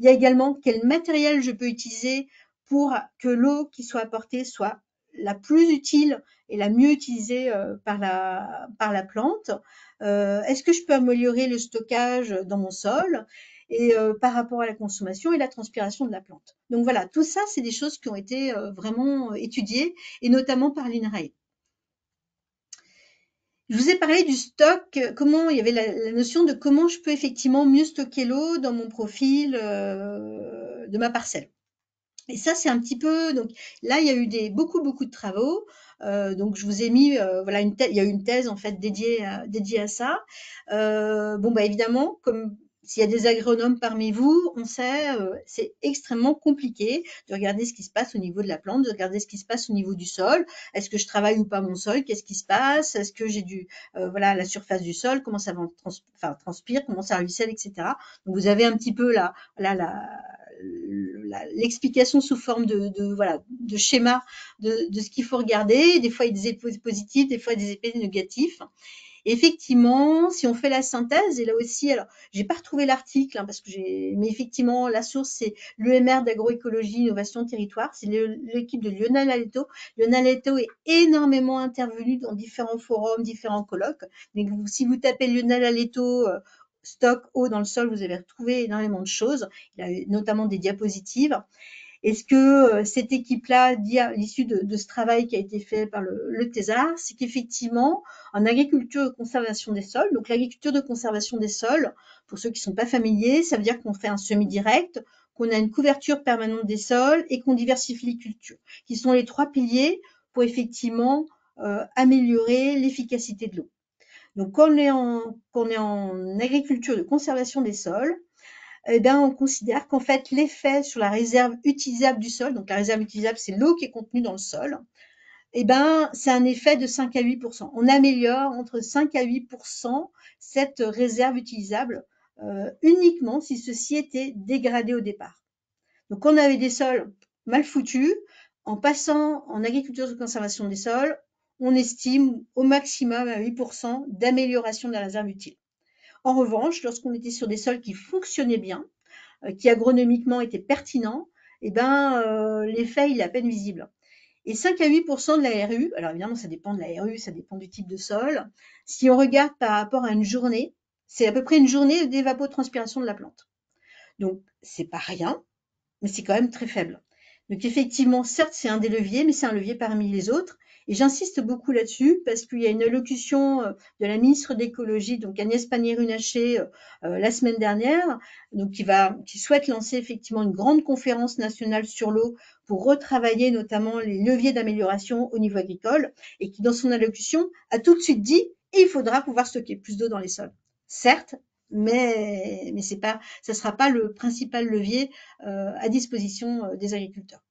Il y a également quel matériel je peux utiliser pour que l'eau qui soit apportée soit la plus utile et la mieux utilisée par la plante. Est-ce que je peux améliorer le stockage dans mon sol et par rapport à la consommation et la transpiration de la plante. Donc voilà, tout ça, c'est des choses qui ont été vraiment étudiées et notamment par l'INRAE. Je vous ai parlé du stock, comment il y avait la notion de comment je peux effectivement mieux stocker l'eau dans mon profil de ma parcelle. Et ça, c'est un petit peu, donc là, il y a eu beaucoup de travaux. Donc, je vous ai mis, voilà, il y a eu une thèse en fait dédiée à ça. Bon, bah évidemment, comme s'il y a des agronomes parmi vous, on sait, c'est extrêmement compliqué de regarder ce qui se passe au niveau de la plante, de regarder ce qui se passe au niveau du sol. Est-ce que je travaille ou pas mon sol? Qu'est-ce qui se passe? Est-ce que j'ai voilà, la surface du sol, comment ça transpire, comment ça ruisselle, etc. Donc, vous avez un petit peu l'explication sous forme voilà, de schéma de ce qu'il faut regarder. Des fois, il y a des effets positifs, des fois, il y a des effets négatifs. Et effectivement, si on fait la synthèse, et là aussi, alors, j'ai pas retrouvé l'article, hein, mais effectivement, la source, c'est l'EMR d'agroécologie, innovation, territoire. C'est l'équipe de Lionel Aleto. Lionel Aleto est énormément intervenu dans différents forums, différents colloques. Mais si vous tapez Lionel Aleto, stock eau dans le sol, vous allez retrouver énormément de choses. Il a notamment des diapositives. Et ce que cette équipe-là dit à l'issue de ce travail qui a été fait par le Thésard, c'est qu'effectivement, en agriculture de conservation des sols, donc l'agriculture de conservation des sols, pour ceux qui ne sont pas familiers, ça veut dire qu'on fait un semi-direct, qu'on a une couverture permanente des sols et qu'on diversifie les cultures, qui sont les trois piliers pour effectivement améliorer l'efficacité de l'eau. Donc, quand on est en agriculture de conservation des sols, eh ben, on considère qu'en fait, l'effet sur la réserve utilisable du sol, donc la réserve utilisable, c'est l'eau qui est contenue dans le sol, eh ben, c'est un effet de 5 à 8%. On améliore entre 5 à 8% cette réserve utilisable uniquement si ceci était dégradé au départ. Donc, quand on avait des sols mal foutus, en passant en agriculture de conservation des sols, on estime au maximum à 8% d'amélioration de la réserve utile. En revanche, lorsqu'on était sur des sols qui fonctionnaient bien, qui agronomiquement étaient pertinents, eh ben, l'effet, il est à peine visible. Et 5 à 8% de la RU, alors évidemment, ça dépend de la RU, ça dépend du type de sol. Si on regarde par rapport à une journée, c'est à peu près une journée d'évapotranspiration de la plante. Donc, c'est pas rien, mais c'est quand même très faible. Donc effectivement, certes, c'est un des leviers, mais c'est un levier parmi les autres. Et j'insiste beaucoup là-dessus parce qu'il y a une allocution de la ministre d'écologie, donc Agnès Pannier-Runacher, la semaine dernière, donc qui souhaite lancer effectivement une grande conférence nationale sur l'eau pour retravailler notamment les leviers d'amélioration au niveau agricole, et qui, dans son allocution, a tout de suite dit il faudra pouvoir stocker plus d'eau dans les sols. Certes, mais ça ne sera pas le principal levier à disposition des agriculteurs.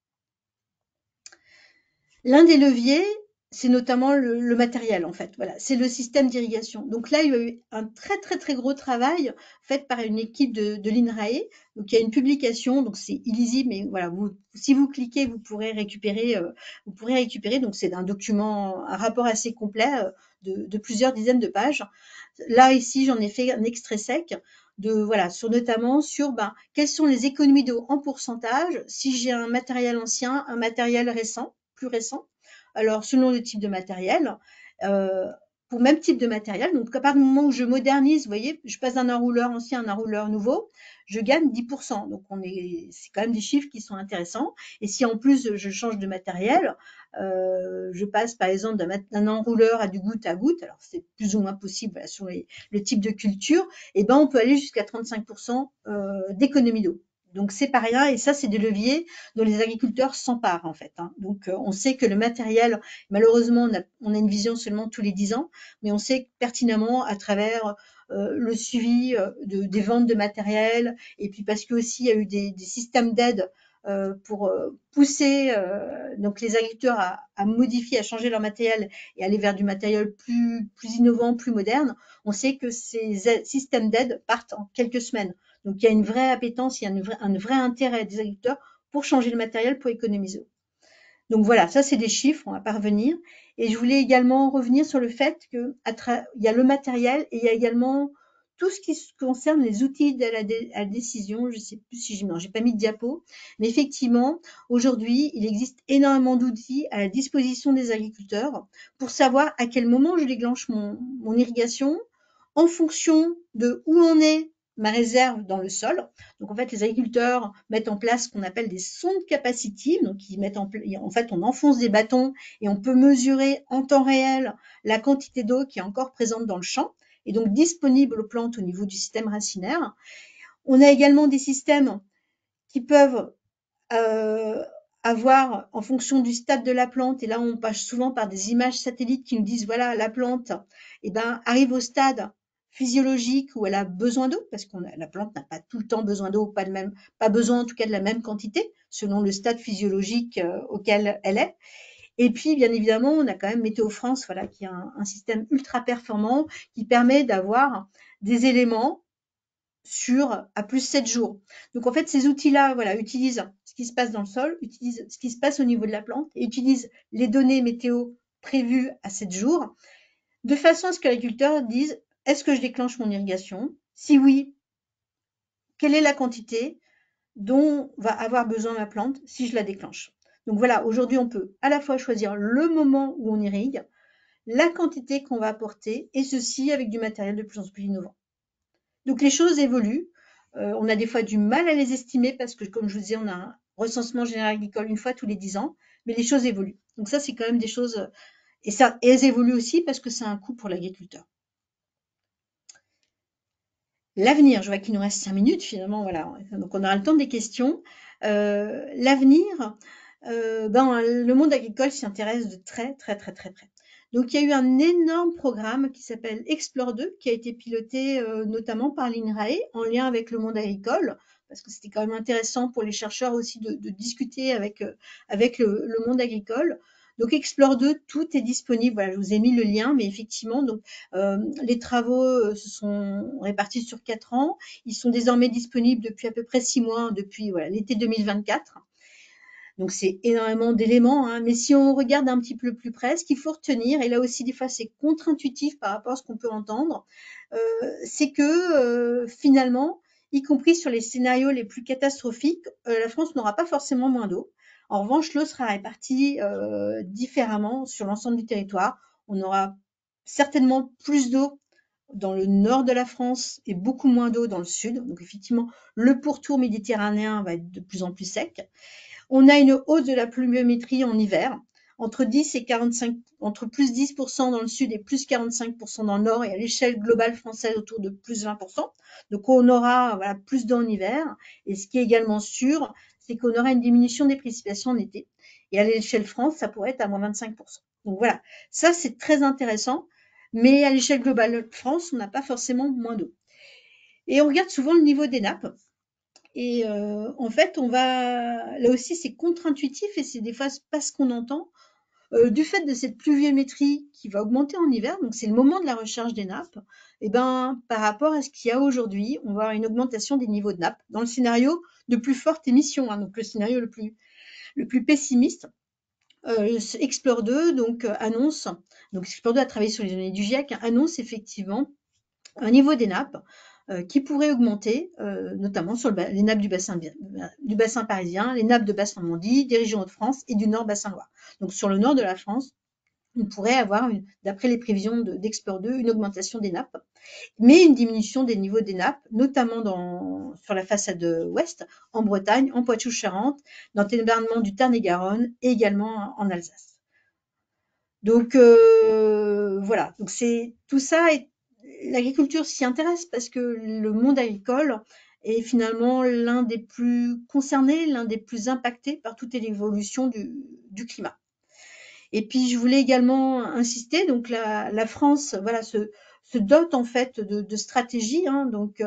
L'un des leviers, c'est notamment le matériel, en fait. Voilà, c'est le système d'irrigation. Donc là, il y a eu un très gros travail fait par une équipe de l'INRAE. Donc il y a une publication, donc c'est illisible, mais voilà, si vous cliquez, vous pourrez récupérer. Donc c'est un document, un rapport assez complet de plusieurs dizaines de pages. Là ici, j'en ai fait un extrait sec notamment sur quelles sont les économies d'eau en pourcentage si j'ai un matériel ancien, un matériel récent, plus récent. Alors selon le type de matériel, pour même type de matériel. Donc, à partir du moment où je modernise, vous voyez, je passe d'un enrouleur ancien à un enrouleur nouveau, je gagne 10%. Donc, c'est quand même des chiffres qui sont intéressants. Et si en plus je change de matériel, je passe par exemple d'un enrouleur à du goutte à goutte, alors c'est plus ou moins possible voilà, sur le type de culture, et ben on peut aller jusqu'à 35% d'économie d'eau. Donc c'est pas rien et ça c'est des leviers dont les agriculteurs s'emparent en fait. Hein. Donc on sait que le matériel, malheureusement on a une vision seulement tous les 10 ans, mais on sait pertinemment à travers le suivi des ventes de matériel et puis parce que aussi il y a eu des systèmes d'aide pour pousser donc les agriculteurs à modifier, à changer leur matériel et aller vers du matériel plus innovant, plus moderne, on sait que ces systèmes d'aide partent en quelques semaines. Donc il y a une vraie appétence, il y a un vrai intérêt des agriculteurs pour changer le matériel, pour économiser. Donc voilà, ça c'est des chiffres, on va pas revenir. Et je voulais également revenir sur le fait que il y a le matériel et il y a également tout ce qui concerne les outils de la décision. Je sais plus si j'ai pas mis de diapo, mais effectivement, aujourd'hui, il existe énormément d'outils à la disposition des agriculteurs pour savoir à quel moment je déclenche mon irrigation en fonction de où en est ma réserve dans le sol. Donc en fait, les agriculteurs mettent en place ce qu'on appelle des sondes capacitives. Donc ils mettent en fait, on enfonce des bâtons et on peut mesurer en temps réel la quantité d'eau qui est encore présente dans le champ et donc disponible aux plantes au niveau du système racinaire. On a également des systèmes qui peuvent euh, avoir en fonction du stade de la plante, et là on passe souvent par des images satellites qui nous disent voilà la plante arrive au stade physiologique où elle a besoin d'eau, parce que la plante n'a pas tout le temps besoin d'eau, pas besoin en tout cas de la même quantité, selon le stade physiologique auquel elle est. Et puis, bien évidemment, on a quand même Météo France, voilà, qui est un système ultra performant qui permet d'avoir des éléments à plus 7 jours. Donc, en fait, ces outils-là, voilà, utilisent ce qui se passe dans le sol, utilisent ce qui se passe au niveau de la plante et utilisent les données météo prévues à 7 jours, de façon à ce que l'agriculteur dise, est-ce que je déclenche mon irrigation? Si oui, quelle est la quantité dont va avoir besoin ma plante si je la déclenche? Donc voilà, aujourd'hui, on peut à la fois choisir le moment où on irrigue, la quantité qu'on va apporter, et ceci avec du matériel de plus en plus innovant. Donc les choses évoluent. On a des fois du mal à les estimer parce que, comme je vous disais, on a un recensement général agricole une fois tous les 10 ans, mais les choses évoluent. Donc ça, c'est quand même des choses, et elles évoluent aussi parce que c'est un coût pour l'agriculteur. L'avenir, je vois qu'il nous reste 5 minutes finalement, voilà. Donc on aura le temps des questions. L'avenir, le monde agricole s'y intéresse de très très très très près. Donc il y a eu un énorme programme qui s'appelle Explore 2, qui a été piloté notamment par l'INRAE en lien avec le monde agricole, parce que c'était quand même intéressant pour les chercheurs aussi de discuter avec le monde agricole. Donc Explore 2, tout est disponible. Voilà, je vous ai mis le lien, mais effectivement, donc les travaux se sont répartis sur 4 ans. Ils sont désormais disponibles depuis à peu près 6 mois, depuis voilà, l'été 2024. Donc c'est énormément d'éléments, hein. Mais si on regarde un petit peu plus près, ce qu'il faut retenir, et là aussi des fois c'est contre-intuitif par rapport à ce qu'on peut entendre, c'est que finalement, y compris sur les scénarios les plus catastrophiques, la France n'aura pas forcément moins d'eau. En revanche, l'eau sera répartie différemment sur l'ensemble du territoire. On aura certainement plus d'eau dans le nord de la France et beaucoup moins d'eau dans le sud. Donc effectivement, le pourtour méditerranéen va être de plus en plus sec. On a une hausse de la pluviométrie en hiver, entre 10 et 45, entre plus 10% dans le sud et plus 45% dans le nord, et à l'échelle globale française autour de plus 20%. Donc on aura voilà, plus d'eau en hiver. Et ce qui est également sûr, c'est qu'on aura une diminution des précipitations en été. Et à l'échelle France, ça pourrait être à moins 25%. Donc voilà, ça c'est très intéressant. Mais à l'échelle globale France, on n'a pas forcément moins d'eau. Et on regarde souvent le niveau des nappes. Et en fait, on va là aussi, c'est contre-intuitif et c'est des fois pas ce qu'on entend. Du fait de cette pluviométrie qui va augmenter en hiver, donc c'est le moment de la recharge des nappes, et ben, par rapport à ce qu'il y a aujourd'hui, on va avoir une augmentation des niveaux de nappes dans le scénario de plus forte émission, hein, donc le scénario le plus pessimiste. Explore 2 donc annonce, donc Explore 2 a travaillé sur les données du GIEC, annonce effectivement un niveau des nappes qui pourrait augmenter, notamment sur les nappes du bassin parisien, les nappes de Basse-Normandie, des régions Hauts-de-France et du Nord Bassin-Loire. Donc sur le nord de la France, on pourrait avoir, d'après les prévisions d'Explore 2, une augmentation des nappes, mais une diminution des niveaux des nappes, notamment sur la façade ouest, en Bretagne, en Poitou-Charentes, dans le département du Tarn-et-Garonne et également en Alsace. Donc voilà, donc c'est tout ça, l'agriculture s'y intéresse parce que le monde agricole est finalement l'un des plus concernés, l'un des plus impactés par toute l'évolution du climat. Et puis je voulais également insister, donc la France, voilà, se dote en fait de stratégies, hein. Donc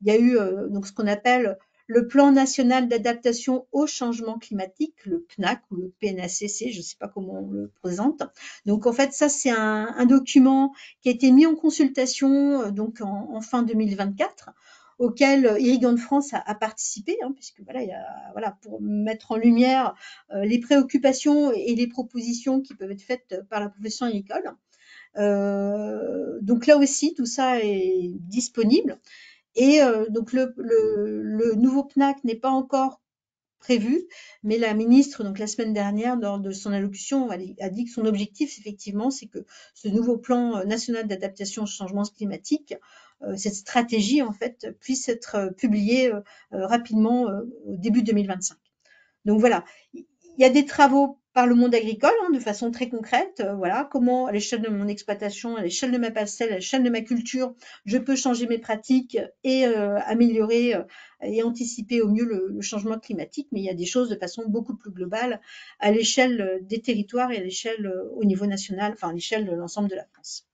il y a eu donc ce qu'on appelle le plan national d'adaptation au changement climatique, le PNAC ou le PNACC, je ne sais pas comment on le présente. Donc en fait ça c'est un document qui a été mis en consultation donc en fin 2024, auquel Irrigant de France a participé, hein, puisque voilà, voilà, pour mettre en lumière les préoccupations et les propositions qui peuvent être faites par la profession agricole. Donc là aussi, tout ça est disponible. Et donc le nouveau PNAC n'est pas encore prévu, mais la ministre, donc la semaine dernière, lors de son allocution, a dit que son objectif, effectivement, c'est que ce nouveau plan national d'adaptation au changement climatique, cette stratégie, en fait, puisse être publiée rapidement au début 2025. Donc voilà, il y a des travaux par le monde agricole, hein, de façon très concrète. Voilà, comment à l'échelle de mon exploitation, à l'échelle de ma parcelle, à l'échelle de ma culture, je peux changer mes pratiques et améliorer et anticiper au mieux le changement climatique. Mais il y a des choses de façon beaucoup plus globale à l'échelle des territoires et à l'échelle au niveau national, enfin à l'échelle de l'ensemble de la France.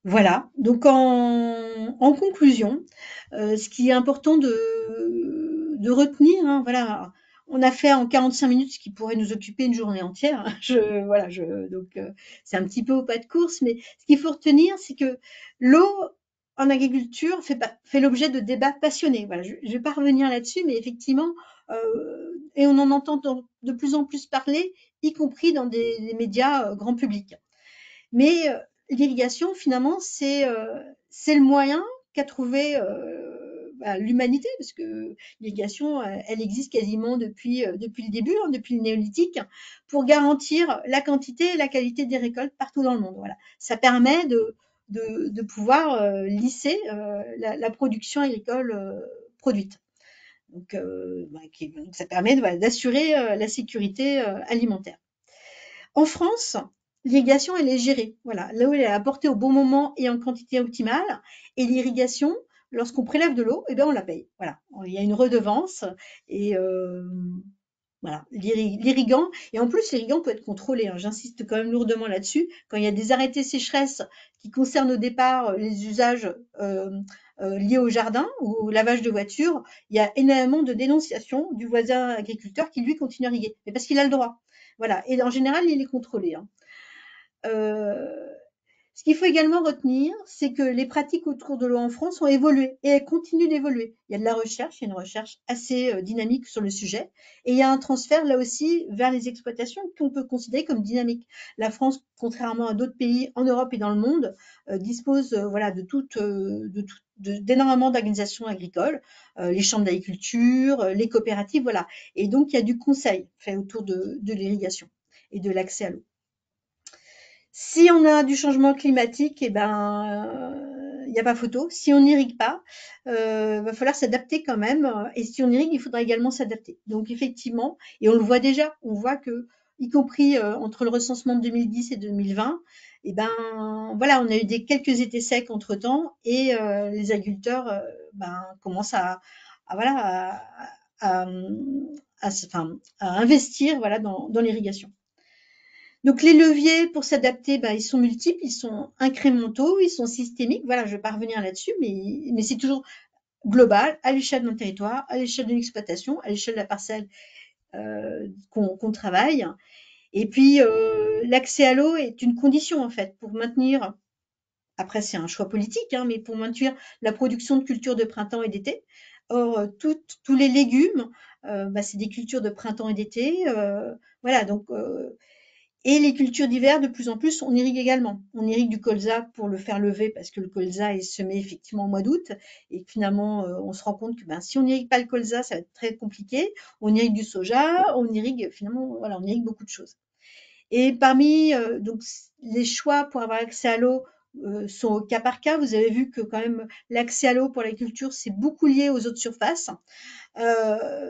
Voilà, donc en conclusion, ce qui est important de retenir, hein, voilà, on a fait en 45 minutes ce qui pourrait nous occuper une journée entière. Voilà, donc c'est un petit peu au pas de course, mais ce qu'il faut retenir, c'est que l'eau en agriculture fait l'objet de débats passionnés. Voilà, je ne vais pas revenir là-dessus, mais effectivement, et on en entend de plus en plus parler, y compris dans des médias grand public. Mais l'irrigation, finalement, c'est le moyen qu'a trouvé l'humanité, parce que l'irrigation, elle existe quasiment depuis le début, hein, depuis le néolithique, pour garantir la quantité et la qualité des récoltes partout dans le monde. Voilà. Ça permet de pouvoir lisser la production agricole produite. Donc, donc ça permet d'assurer la sécurité alimentaire. En France, l'irrigation, elle est gérée. Voilà, l'eau, elle est apportée au bon moment et en quantité optimale. Et l'irrigation, lorsqu'on prélève de l'eau, eh bien, on la paye. Voilà, il y a une redevance et voilà, l'irrigant. Et en plus, l'irrigant peut être contrôlé, hein. J'insiste quand même lourdement là-dessus. Quand il y a des arrêtés sécheresse qui concernent au départ les usages liés au jardin ou au lavage de voiture, il y a énormément de dénonciations du voisin agriculteur qui, lui, continue à irriguer. Mais parce qu'il a le droit. Voilà. Et en général, il est contrôlé, hein. Euh, Ce qu'il faut également retenir, c'est que les pratiques autour de l'eau en France ont évolué et elles continuent d'évoluer. Il y a de la recherche, il y a une recherche assez dynamique sur le sujet et il y a un transfert là aussi vers les exploitations qu'on peut considérer comme dynamiques. La France, contrairement à d'autres pays en Europe et dans le monde, dispose voilà, d'énormément d'organisations agricoles, les chambres d'agriculture, les coopératives, voilà. Et donc, il y a du conseil fait autour de l'irrigation et de l'accès à l'eau. Si on a du changement climatique, eh ben, il n'y a pas photo. Si on n'irrigue pas, va falloir s'adapter quand même. Et si on irrigue, il faudra également s'adapter. Donc effectivement, et on le voit déjà, on voit que, y compris entre le recensement de 2010 et 2020, eh ben voilà, on a eu quelques étés secs entre temps et les agriculteurs ben, commencent voilà enfin, à investir voilà dans l'irrigation. Donc les leviers pour s'adapter, bah, ils sont multiples, ils sont incrémentaux, ils sont systémiques. Voilà, je vais pas revenir là-dessus, mais c'est toujours global, à l'échelle d'un territoire, à l'échelle d'une exploitation, à l'échelle de la parcelle qu'on travaille. Et puis l'accès à l'eau est une condition en fait pour maintenir. Après, c'est un choix politique, hein, mais pour maintenir la production de cultures de printemps et d'été. Or, tous les légumes, bah, c'est des cultures de printemps et d'été. Voilà, donc et les cultures d'hiver, de plus en plus, on irrigue également. On irrigue du colza pour le faire lever parce que le colza est semé effectivement au mois d'août. Et finalement, on se rend compte que ben, si on n'irrigue pas le colza, ça va être très compliqué. On irrigue du soja, on irrigue finalement, voilà, on irrigue beaucoup de choses. Et parmi donc les choix pour avoir accès à l'eau sont au cas par cas. Vous avez vu que quand même l'accès à l'eau pour l'agriculture, c'est beaucoup lié aux eaux de surface.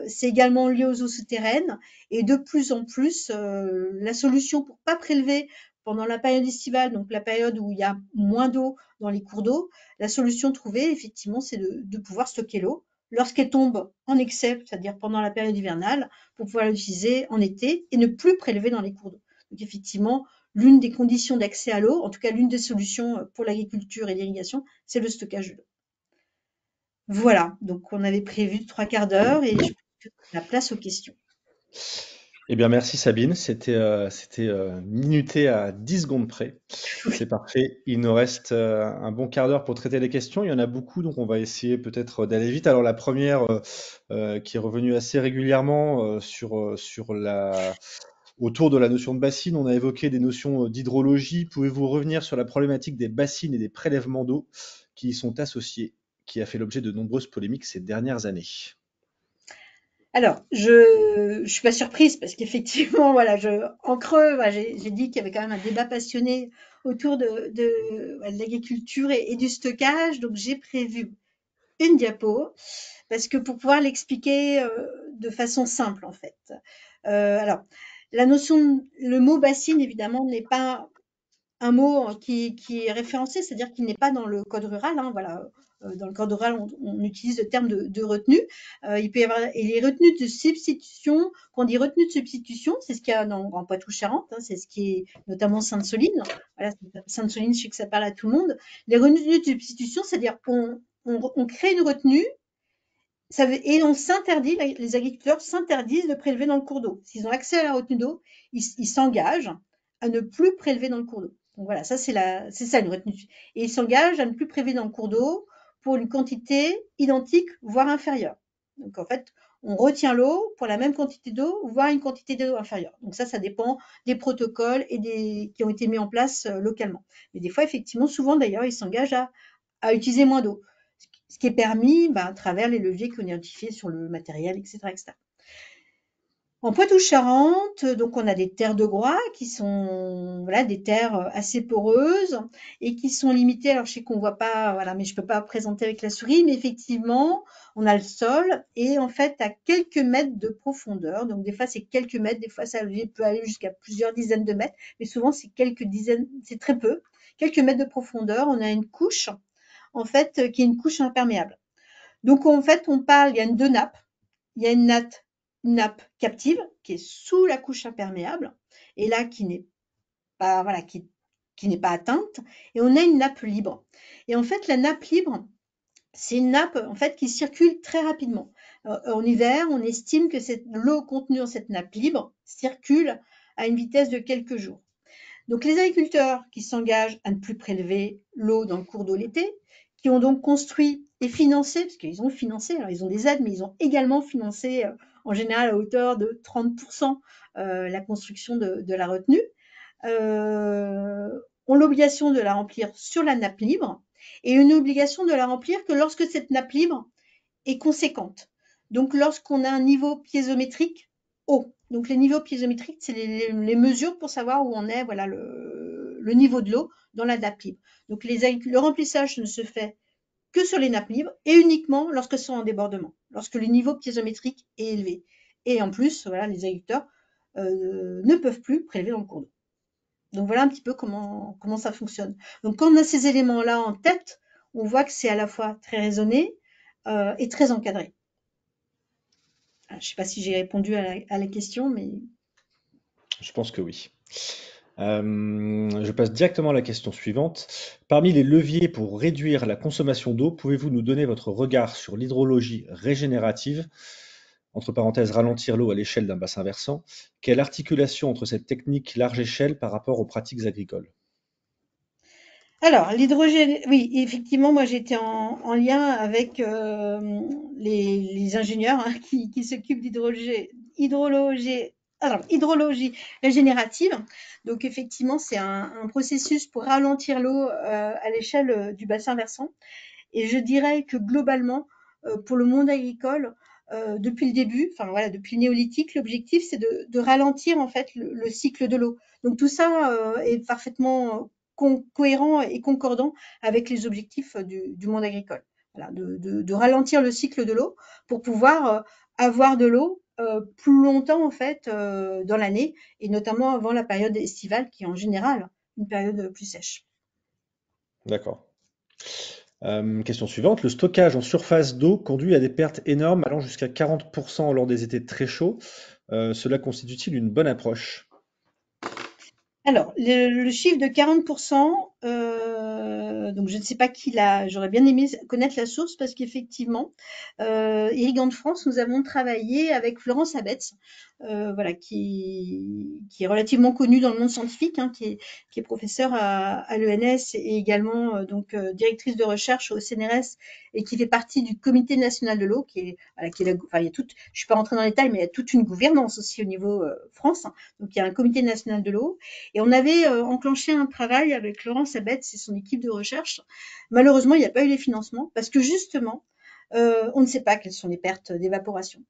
C'est également lié aux eaux souterraines. Et de plus en plus, la solution pour pas prélever pendant la période estivale, donc la période où il y a moins d'eau dans les cours d'eau, la solution trouvée, effectivement, c'est de pouvoir stocker l'eau lorsqu'elle tombe en excès, c'est-à-dire pendant la période hivernale, pour pouvoir l'utiliser en été et ne plus prélever dans les cours d'eau. Donc effectivement, l'une des conditions d'accès à l'eau, en tout cas l'une des solutions pour l'agriculture et l'irrigation, c'est le stockage de l'eau. Voilà, donc on avait prévu 3/4 d'heure et je pense que la place aux questions. Eh bien, merci Sabine. C'était minuté à 10 secondes près. C'est parfait. Il nous reste un bon quart d'heure pour traiter les questions. Il y en a beaucoup, donc on va essayer peut-être d'aller vite. Alors, la première, qui est revenue assez régulièrement autour de la notion de bassine, on a évoqué des notions d'hydrologie. Pouvez-vous revenir sur la problématique des bassines et des prélèvements d'eau qui y sont associés, qui a fait l'objet de nombreuses polémiques ces dernières années? Alors, je suis pas surprise parce qu'effectivement, voilà, en creux, voilà, j'ai dit qu'il y avait quand même un débat passionné autour de l'agriculture et du stockage. Donc, j'ai prévu une diapo parce que pour pouvoir l'expliquer de façon simple, en fait. Alors, le mot bassine, évidemment, n'est pas un mot qui est référencé, c'est-à-dire qu'il n'est pas dans le code rural. Hein, voilà. Dans le code rural, on utilise le terme de retenue. Il peut y avoir et les retenues de substitution. Quand on dit retenue de substitution, c'est ce qu'il y a en Poitou-Charentes, hein, c'est ce qui est notamment Sainte-Soline. Voilà, Sainte-Soline, je sais que ça parle à tout le monde. Les retenues de substitution, c'est-à-dire on crée une retenue et on s'interdit, les agriculteurs s'interdisent de prélever dans le cours d'eau. S'ils ont accès à la retenue d'eau, ils s'engagent à ne plus prélever dans le cours d'eau. Donc voilà, ça c'est ça une retenue. Et ils s'engagent à ne plus prélever dans le cours d'eau pour une quantité identique, voire inférieure. Donc en fait, on retient l'eau pour la même quantité d'eau, voire une quantité d'eau inférieure. Donc ça dépend des protocoles qui ont été mis en place localement. Mais des fois, effectivement, souvent d'ailleurs, ils s'engagent à utiliser moins d'eau, ce qui est permis à travers les leviers qu'on a identifiés sur le matériel, etc., etc. En Poitou-Charentes, donc on a des terres de Groix qui sont voilà, des terres assez poreuses et qui sont limitées. Alors je sais qu'on voit pas, voilà, mais je peux pas présenter avec la souris, mais effectivement, on a le sol et en fait à quelques mètres de profondeur. Donc des fois c'est quelques mètres, des fois ça peut aller jusqu'à plusieurs dizaines de mètres, mais souvent c'est quelques dizaines, c'est très peu. Quelques mètres de profondeur, on a une couche en fait qui est une couche imperméable. Donc en fait on parle, il y a deux nappes. Il y a une nappe captive qui est sous la couche imperméable et là qui n'est pas voilà qui n'est pas atteinte et on a une nappe libre. Et en fait la nappe libre, c'est une nappe en fait qui circule très rapidement. En hiver, on estime que l'eau contenue dans cette nappe libre circule à une vitesse de quelques jours. Donc les agriculteurs qui s'engagent à ne plus prélever l'eau dans le cours d'eau l'été, qui ont donc construit et financé, parce qu'ils ont financé, alors ils ont des aides, mais ils ont également financé en général à hauteur de 30% la construction de la retenue, ont l'obligation de la remplir sur la nappe libre et une obligation de la remplir que lorsque cette nappe libre est conséquente. Donc lorsqu'on a un niveau piézométrique haut. Donc les niveaux piézométriques, c'est les mesures pour savoir où on est, voilà le niveau de l'eau dans la nappe libre. Donc le remplissage ne se fait que sur les nappes libres et uniquement lorsqu'elles sont en débordement, lorsque le niveau piézométrique est élevé. Et en plus, voilà, les agriculteurs ne peuvent plus prélever dans le cours d'eau. Donc voilà un petit peu comment ça fonctionne. Donc quand on a ces éléments-là en tête, on voit que c'est à la fois très raisonné et très encadré. Je ne sais pas si j'ai répondu à la question, mais Je pense que oui. Je passe directement à la question suivante. Parmi les leviers pour réduire la consommation d'eau, pouvez-vous nous donner votre regard sur l'hydrologie régénérative, entre parenthèses ralentir l'eau à l'échelle d'un bassin versant? Quelle articulation entre cette technique large échelle par rapport aux pratiques agricoles? alors l'hydrogène, oui, effectivement, moi j'étais en lien avec les ingénieurs qui s'occupent hydrologie régénérative. Donc effectivement, c'est un processus pour ralentir l'eau à l'échelle du bassin versant. Et je dirais que globalement, pour le monde agricole, depuis le début, enfin voilà, depuis le néolithique, l'objectif c'est de ralentir en fait le cycle de l'eau. Donc tout ça est parfaitement cohérent et concordant avec les objectifs du monde agricole. Voilà, de ralentir le cycle de l'eau pour pouvoir avoir de l'eau plus longtemps en fait dans l'année et notamment avant la période estivale qui est en général une période plus sèche. D'accord. Question suivante. Le stockage en surface d'eau conduit à des pertes énormes allant jusqu'à 40% lors des étés très chauds. Cela constitue-t-il une bonne approche? Alors, le chiffre de 40%, donc je ne sais pas qui l'a, j'aurais bien aimé connaître la source parce qu'effectivement, Irrigante France, nous avons travaillé avec Florence Abetz, voilà, qui est relativement connue dans le monde scientifique, hein, qui est professeure à l'ENS et également directrice de recherche au CNRS et qui fait partie du Comité national de l'eau, voilà, enfin, il y a toute, je suis pas rentrée dans les détails, mais il y a toute une gouvernance aussi au niveau France. Hein. Donc il y a un Comité national de l'eau et on avait enclenché un travail avec Laurence Abetz et son équipe de recherche. Malheureusement, il n'y a pas eu les financements parce que justement, on ne sait pas quelles sont les pertes d'évaporation.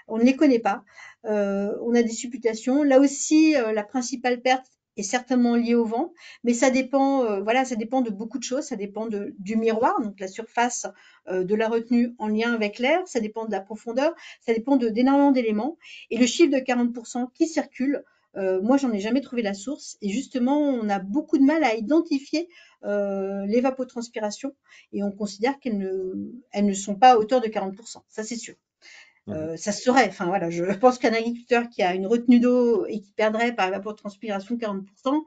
On ne les connaît pas. On a des supputations. Là aussi, la principale perte est certainement liée au vent, mais ça dépend, voilà, ça dépend de beaucoup de choses. Ça dépend du miroir, donc la surface de la retenue en lien avec l'air. Ça dépend de la profondeur. Ça dépend d'énormément d'éléments. Et le chiffre de 40% qui circule, moi, j'en ai jamais trouvé la source. Et justement, on a beaucoup de mal à identifier l'évapotranspiration et on considère elles ne sont pas à hauteur de 40%. Ça, c'est sûr. Mhm. Ça se serait, enfin voilà, je pense qu'un agriculteur qui a une retenue d'eau et qui perdrait par évapotranspiration 40%,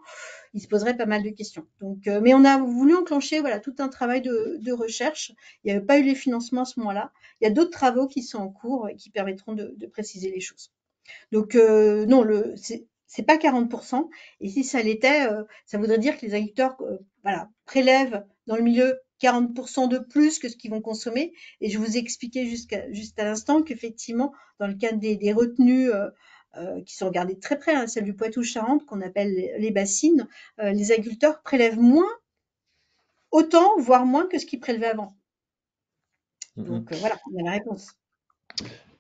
il se poserait pas mal de questions. Donc, mais on a voulu enclencher voilà, tout un travail de recherche. Il n'y avait pas eu les financements à ce moment-là. Il y a d'autres travaux qui sont en cours et qui permettront de préciser les choses. Donc non, c'est pas 40%. Et si ça l'était, ça voudrait dire que les agriculteurs voilà, prélèvent dans le milieu 40% de plus que ce qu'ils vont consommer. Et je vous ai expliqué juste à l'instant qu'effectivement, dans le cadre des retenues qui sont regardées de très près, hein, celle du Poitou-Charentes qu'on appelle les bassines, les agriculteurs prélèvent moins, autant, voire moins que ce qu'ils prélevaient avant. Mhm. Donc voilà, on a la réponse.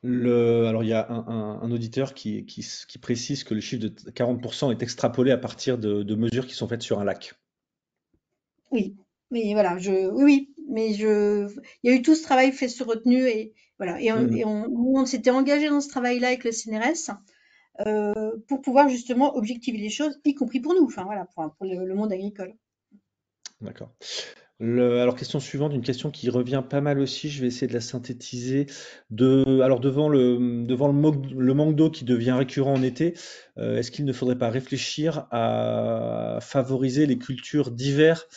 Alors, il y a un auditeur qui précise que le chiffre de 40% est extrapolé à partir de mesures qui sont faites sur un lac. Oui, mais voilà, oui, oui, mais il y a eu tout ce travail fait sur retenue et voilà, Mhm. on s'était engagé dans ce travail-là avec le CNRS pour pouvoir justement objectiver les choses, y compris pour nous, enfin voilà, pour le monde agricole. D'accord. Alors, question suivante, une question qui revient pas mal aussi, je vais essayer de la synthétiser. Alors, le manque d'eau qui devient récurrent en été, est-ce qu'il ne faudrait pas réfléchir à favoriser les cultures d'hiver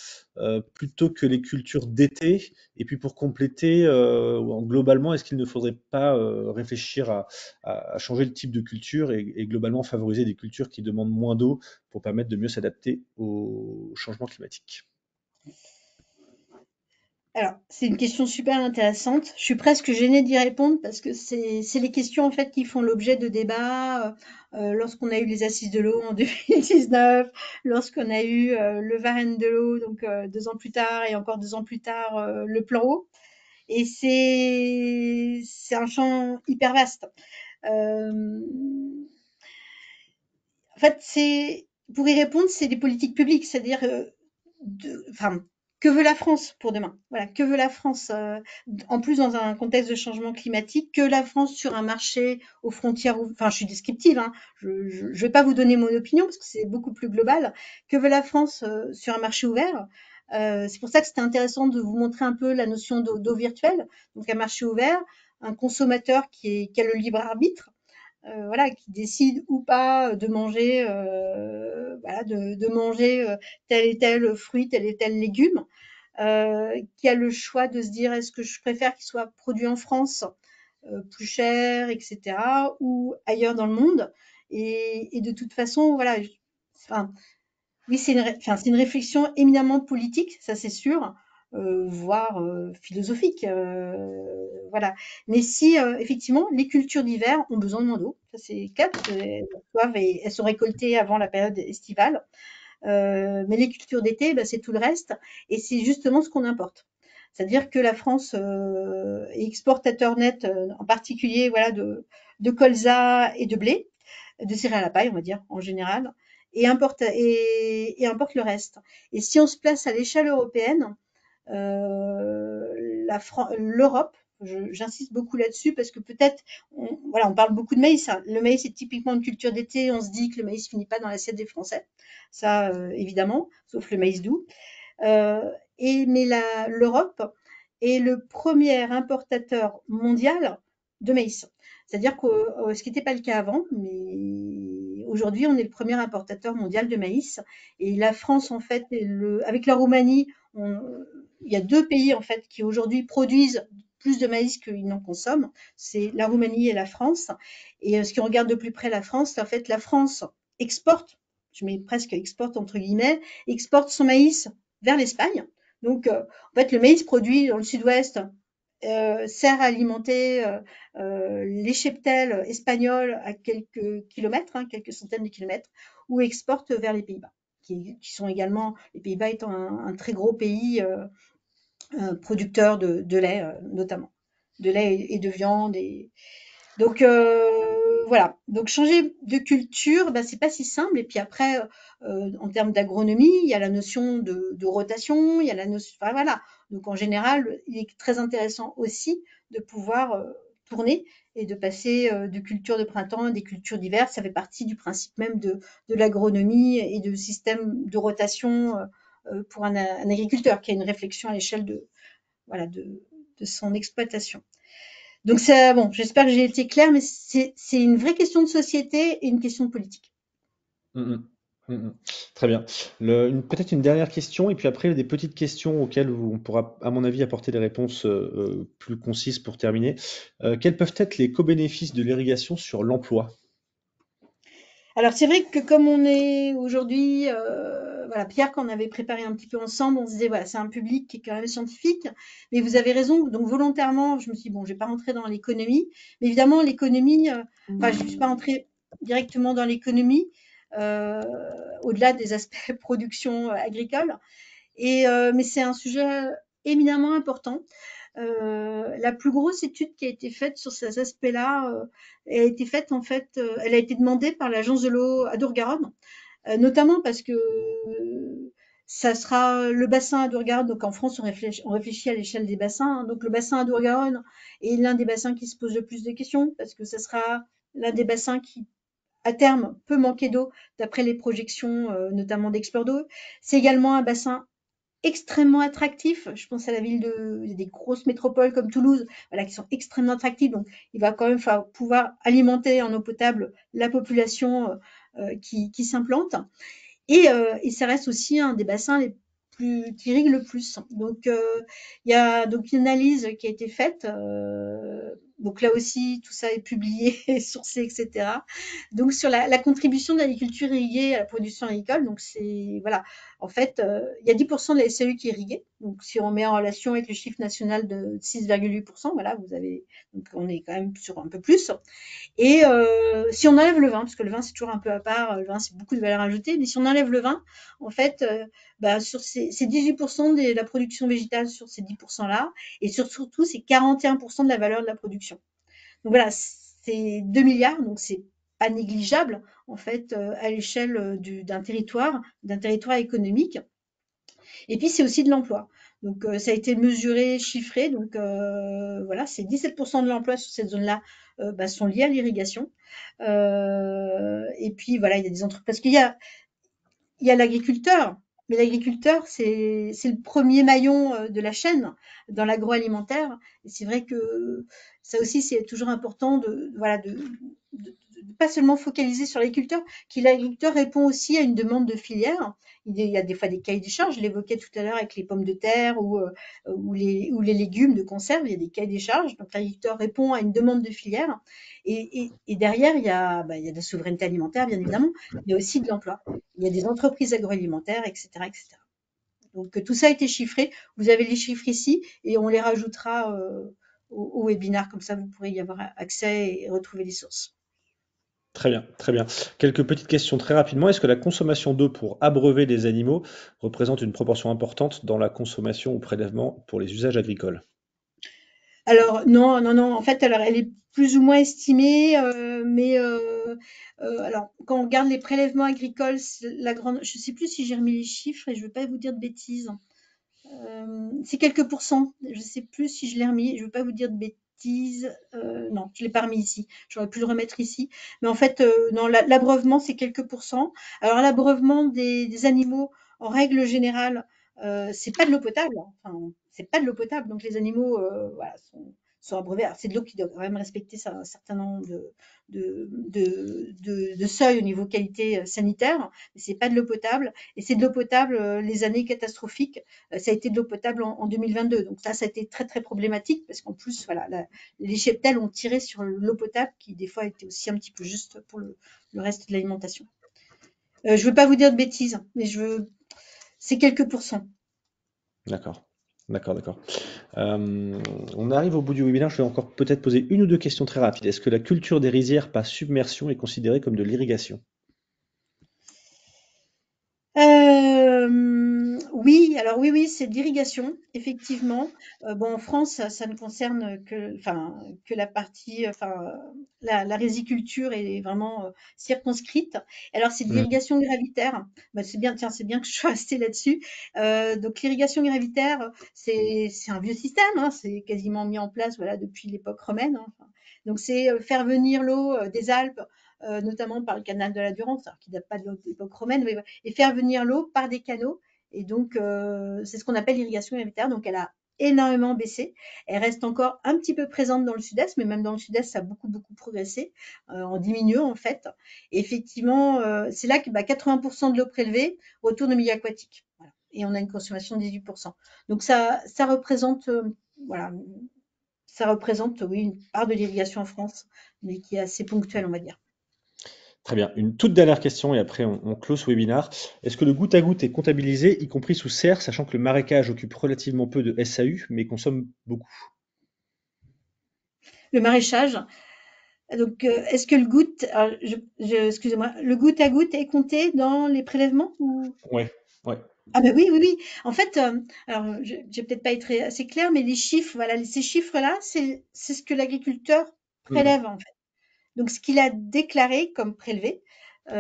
plutôt que les cultures d'été? Et puis pour compléter, globalement, est-ce qu'il ne faudrait pas réfléchir à changer le type de culture et globalement favoriser des cultures qui demandent moins d'eau pour permettre de mieux s'adapter au changement climatique? Alors, c'est une question super intéressante. Je suis presque gênée d'y répondre parce que c'est les questions en fait qui font l'objet de débats lorsqu'on a eu les assises de l'eau en 2019, lorsqu'on a eu le Varenne de l'eau donc 2 ans plus tard et encore 2 ans plus tard le plan eau. Et c'est un champ hyper vaste. Euh, En fait, pour y répondre, c'est des politiques publiques, c'est-à-dire, enfin, que veut la France pour demain? Voilà, que veut la France, en plus dans un contexte de changement climatique, que la France sur un marché aux frontières, enfin, je suis descriptive, hein, je vais pas vous donner mon opinion parce que c'est beaucoup plus global. Que veut la France sur un marché ouvert? C'est pour ça que c'était intéressant de vous montrer un peu la notion d'eau virtuelle. Donc un marché ouvert, un consommateur qui a le libre arbitre, voilà, qui décide ou pas de manger, voilà, de manger tel et tel fruit, tel et tel légume, qui a le choix de se dire est-ce que je préfère qu'il soit produit en France, plus cher, etc., ou ailleurs dans le monde. Et de toute façon, voilà, enfin, oui, c'est une réflexion éminemment politique, ça c'est sûr, voire philosophique, voilà. Mais si effectivement les cultures d'hiver ont besoin de moins d'eau, ça c'est clair, parce elles sont récoltées avant la période estivale. Mais les cultures d'été, bah, c'est tout le reste, et c'est justement ce qu'on importe. C'est-à-dire que la France est exportateur net, en particulier voilà, de colza et de blé, de céréales à paille, on va dire, en général, et importe le reste. Et si on se place à l'échelle européenne, l'Europe, j'insiste beaucoup là-dessus parce que peut-être, voilà, on parle beaucoup de maïs, hein. Le maïs est typiquement une culture d'été. On se dit que le maïs finit pas dans l'assiette des Français, ça évidemment, sauf le maïs doux. Euh, mais l'Europe est le premier importateur mondial de maïs. C'est-à-dire que ce qui n'était pas le cas avant, mais aujourd'hui, on est le premier importateur mondial de maïs. Et la France, en fait, avec la Roumanie, il y a deux pays en fait qui aujourd'hui produisent plus de maïs qu'ils n'en consomment. C'est la Roumanie et la France. Et si on regarde de plus près la France, en fait, la France exporte, je mets presque exporte entre guillemets, exporte son maïs vers l'Espagne. Donc, en fait, le maïs produit dans le sud-ouest sert à alimenter les cheptels espagnols à quelques kilomètres, hein, quelques centaines de kilomètres, ou exporte vers les Pays-Bas, qui sont également, les Pays-Bas étant un très gros pays producteur de lait, notamment, de lait et de viande. Donc voilà, donc changer de culture, bah, c'est pas si simple. Et puis après, en termes d'agronomie, il y a la notion de rotation, il y a la notion, enfin voilà. Donc en général, il est très intéressant aussi de pouvoir tourner et de passer de cultures de printemps à des cultures d'hiver. Ça fait partie du principe même de l'agronomie et de système de rotation pour un agriculteur qui a une réflexion à l'échelle voilà, de son exploitation. Donc ça, bon, j'espère que j'ai été claire, mais c'est une vraie question de société et une question de politique. Mm, mm. Mm, mm. Très bien. Peut-être une dernière question, et puis après des petites questions auxquelles on pourra, à mon avis, apporter des réponses plus concises pour terminer. Quels peuvent être les co-bénéfices de l'irrigation sur l'emploi? Alors c'est vrai que comme on est aujourd'hui, voilà, Pierre, qu'on avait préparé un petit peu ensemble, on se disait voilà, c'est un public qui est quand même scientifique, mais vous avez raison. Donc volontairement, je me suis dit bon, je vais pas rentrer dans l'économie, mais évidemment l'économie, enfin je ne suis pas rentrée directement dans l'économie, euh, au-delà des aspects production agricole. Mais c'est un sujet éminemment important. La plus grosse étude qui a été faite sur ces aspects-là a été faite en fait, elle a été demandée par l'agence de l'eau Adour-Garonne, notamment parce que ça sera le bassin Adour-Garonne. Donc en France, on réfléchit à l'échelle des bassins, hein. Donc le bassin Adour-Garonne est l'un des bassins qui se pose le plus de questions parce que ça sera l'un des bassins qui à terme peut manquer d'eau d'après les projections, notamment d'experts d'eau. C'est également un bassin extrêmement attractif. Je pense à la ville il y a des grosses métropoles comme Toulouse, voilà, qui sont extrêmement attractives. Donc, il va quand même falloir pouvoir alimenter en eau potable la population qui s'implante. Et ça reste aussi un des bassins les plus, qui irrigue le plus. Donc, il y a donc une analyse qui a été faite. Donc là aussi, tout ça est publié, sourcé, etc. Donc sur la contribution de l'agriculture irriguée à la production agricole. Donc c'est voilà, en fait, il y a 10% de la SAU qui est irriguée. Donc si on met en relation avec le chiffre national de 6,8%, voilà, vous avez donc on est quand même sur un peu plus. Et si on enlève le vin, parce que le vin c'est toujours un peu à part, le vin c'est beaucoup de valeur ajoutée, mais si on enlève le vin, en fait, bah, sur ces 18% de la production végétale sur ces 10%-là, et surtout c'est 41% de la valeur de la production. Donc voilà, c'est 2 milliards, donc c'est pas négligeable en fait à l'échelle d'un territoire économique. Et puis c'est aussi de l'emploi. Donc ça a été mesuré, chiffré. Donc voilà, c'est 17% de l'emploi sur cette zone-là bah, sont liés à l'irrigation. Et puis voilà, il y a des entreprises parce il y a l'agriculteur, mais l'agriculteur, c'est le premier maillon de la chaîne dans l'agroalimentaire. Et c'est vrai que ça aussi, c'est toujours important voilà, de pas seulement focaliser sur l'agriculteur, qui l'agriculteur répond aussi à une demande de filière. Il y a des fois des cahiers des charges, je l'évoquais tout à l'heure avec les pommes de terre ou les légumes de conserve, il y a des cahiers des charges. Donc l'agriculteur répond à une demande de filière. Et derrière, il y a de la souveraineté alimentaire, bien évidemment, il y a aussi de l'emploi. Il y a des entreprises agroalimentaires, etc., etc. Donc tout ça a été chiffré. Vous avez les chiffres ici et on les rajoutera au webinaire, comme ça vous pourrez y avoir accès et retrouver les sources. Très bien, très bien. Quelques petites questions très rapidement. Est-ce que la consommation d'eau pour abreuver les animaux représente une proportion importante dans la consommation ou prélèvement pour les usages agricoles? Alors non, non, non, en fait, alors elle est plus ou moins estimée, mais alors quand on regarde les prélèvements agricoles, la grande, je sais plus si j'ai remis les chiffres et je veux pas vous dire de bêtises. C'est quelques pourcents. Je sais plus si je l'ai remis. Je veux pas vous dire de bêtises. Non, je l'ai pas remis ici. J'aurais pu le remettre ici. Mais en fait, non, l'abreuvement, c'est quelques pourcents. Alors, l'abreuvement des animaux, en règle générale, c'est pas de l'eau potable, hein. Enfin, c'est pas de l'eau potable. Donc, les animaux, voilà, sont abreuvés. Alors, c'est de l'eau qui doit quand même respecter un certain nombre de seuils au niveau qualité sanitaire. Mais c'est pas de l'eau potable. Et c'est de l'eau potable, les années catastrophiques, ça a été de l'eau potable en 2022. Donc ça a été très très problématique parce qu'en plus, voilà, les cheptels ont tiré sur l'eau potable qui des fois était aussi un petit peu juste pour le reste de l'alimentation. Je ne veux pas vous dire de bêtises, mais c'est quelques pourcents. D'accord. D'accord, d'accord. Euh, on arrive au bout du webinaire. Je vais encore peut-être poser une ou deux questions très rapides. Est-ce que la culture des rizières par submersion est considérée comme de l'irrigation? Oui, alors oui, oui, c'est de l'irrigation, effectivement. Bon, en France, ça ne concerne que la partie, la riziculture est vraiment circonscrite. Alors, c'est de Hmm. l'irrigation gravitaire. Bah, c'est bien, tiens, c'est bien que je sois restée là-dessus. Donc, l'irrigation gravitaire, c'est un vieux système, hein, c'est quasiment mis en place, voilà, depuis l'époque romaine, hein. Enfin, donc, c'est faire venir l'eau des Alpes, notamment par le canal de la Durance, alors qui date pas de l'époque romaine, mais et faire venir l'eau par des canaux. Et donc, c'est ce qu'on appelle l'irrigation gravitaire. Donc, elle a énormément baissé. Elle reste encore un petit peu présente dans le sud-est, mais même dans le sud-est, ça a beaucoup, beaucoup progressé, en diminuant en fait. Et effectivement, c'est là que 80% de l'eau prélevée retourne au milieu aquatique. Voilà. Et on a une consommation de 18%. Donc, ça représente, voilà, ça représente, oui, une part de l'irrigation en France, mais qui est assez ponctuelle, on va dire. Très bien. Une toute dernière question et après on close ce webinaire. Est-ce que le goutte à goutte est comptabilisé, y compris sous serre, sachant que le marécage occupe relativement peu de SAU, mais consomme beaucoup? Le maraîchage. Donc, est-ce que le goutte, alors excusez-moi, le goutte à goutte est compté dans les prélèvements ou? Ouais, ouais. Ah ben oui, oui, oui. En fait, alors je vais peut-être pas être assez claire, mais les chiffres, voilà, ces chiffres-là, c'est ce que l'agriculteur Mhm. prélève en fait. Donc, ce qu'il a déclaré comme prélevé et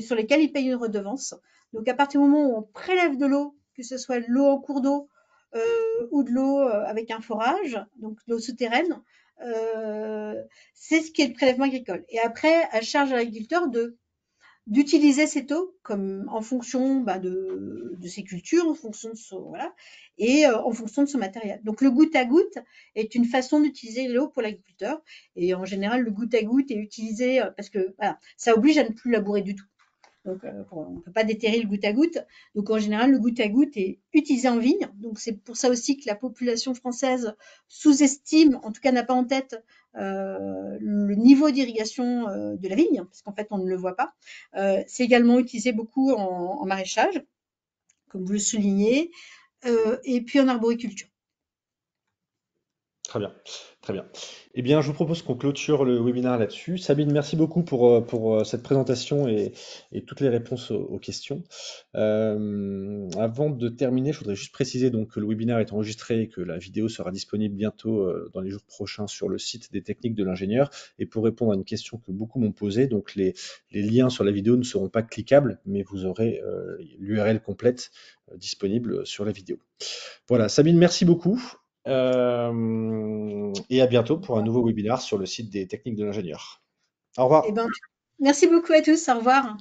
sur lesquels il paye une redevance. Donc, à partir du moment où on prélève de l'eau, que ce soit de l'eau en cours d'eau ou de l'eau avec un forage, donc de l'eau souterraine, euh, c'est ce qui est le prélèvement agricole. Et après, à charge à l'agriculteur d'utiliser cette eau comme en fonction de ses cultures, en fonction de son voilà, et en fonction de son matériel. Donc le goutte à goutte est une façon d'utiliser l'eau pour l'agriculteur. Et en général, le goutte à goutte est utilisé parce que voilà, ça oblige à ne plus labourer du tout. Donc, on ne peut pas déterrer le goutte à goutte. Donc, en général, le goutte à goutte est utilisé en vigne. Donc, c'est pour ça aussi que la population française sous-estime, en tout cas n'a pas en tête, le niveau d'irrigation de la vigne, parce qu'en fait, on ne le voit pas. C'est également utilisé beaucoup en maraîchage, comme vous le soulignez, et puis en arboriculture. Très bien, très bien. Eh bien, je vous propose qu'on clôture le webinaire là-dessus. Sabine, merci beaucoup pour cette présentation et toutes les réponses aux questions. Avant de terminer, je voudrais juste préciser donc que le webinaire est enregistré et que la vidéo sera disponible bientôt dans les jours prochains sur le site des techniques de l'ingénieur. Et pour répondre à une question que beaucoup m'ont posée, donc les liens sur la vidéo ne seront pas cliquables, mais vous aurez l'URL complète disponible sur la vidéo. Voilà, Sabine, merci beaucoup. Et à bientôt pour un nouveau webinaire sur le site des techniques de l'ingénieur. Au Eh revoir. ben, merci beaucoup à tous. Au revoir.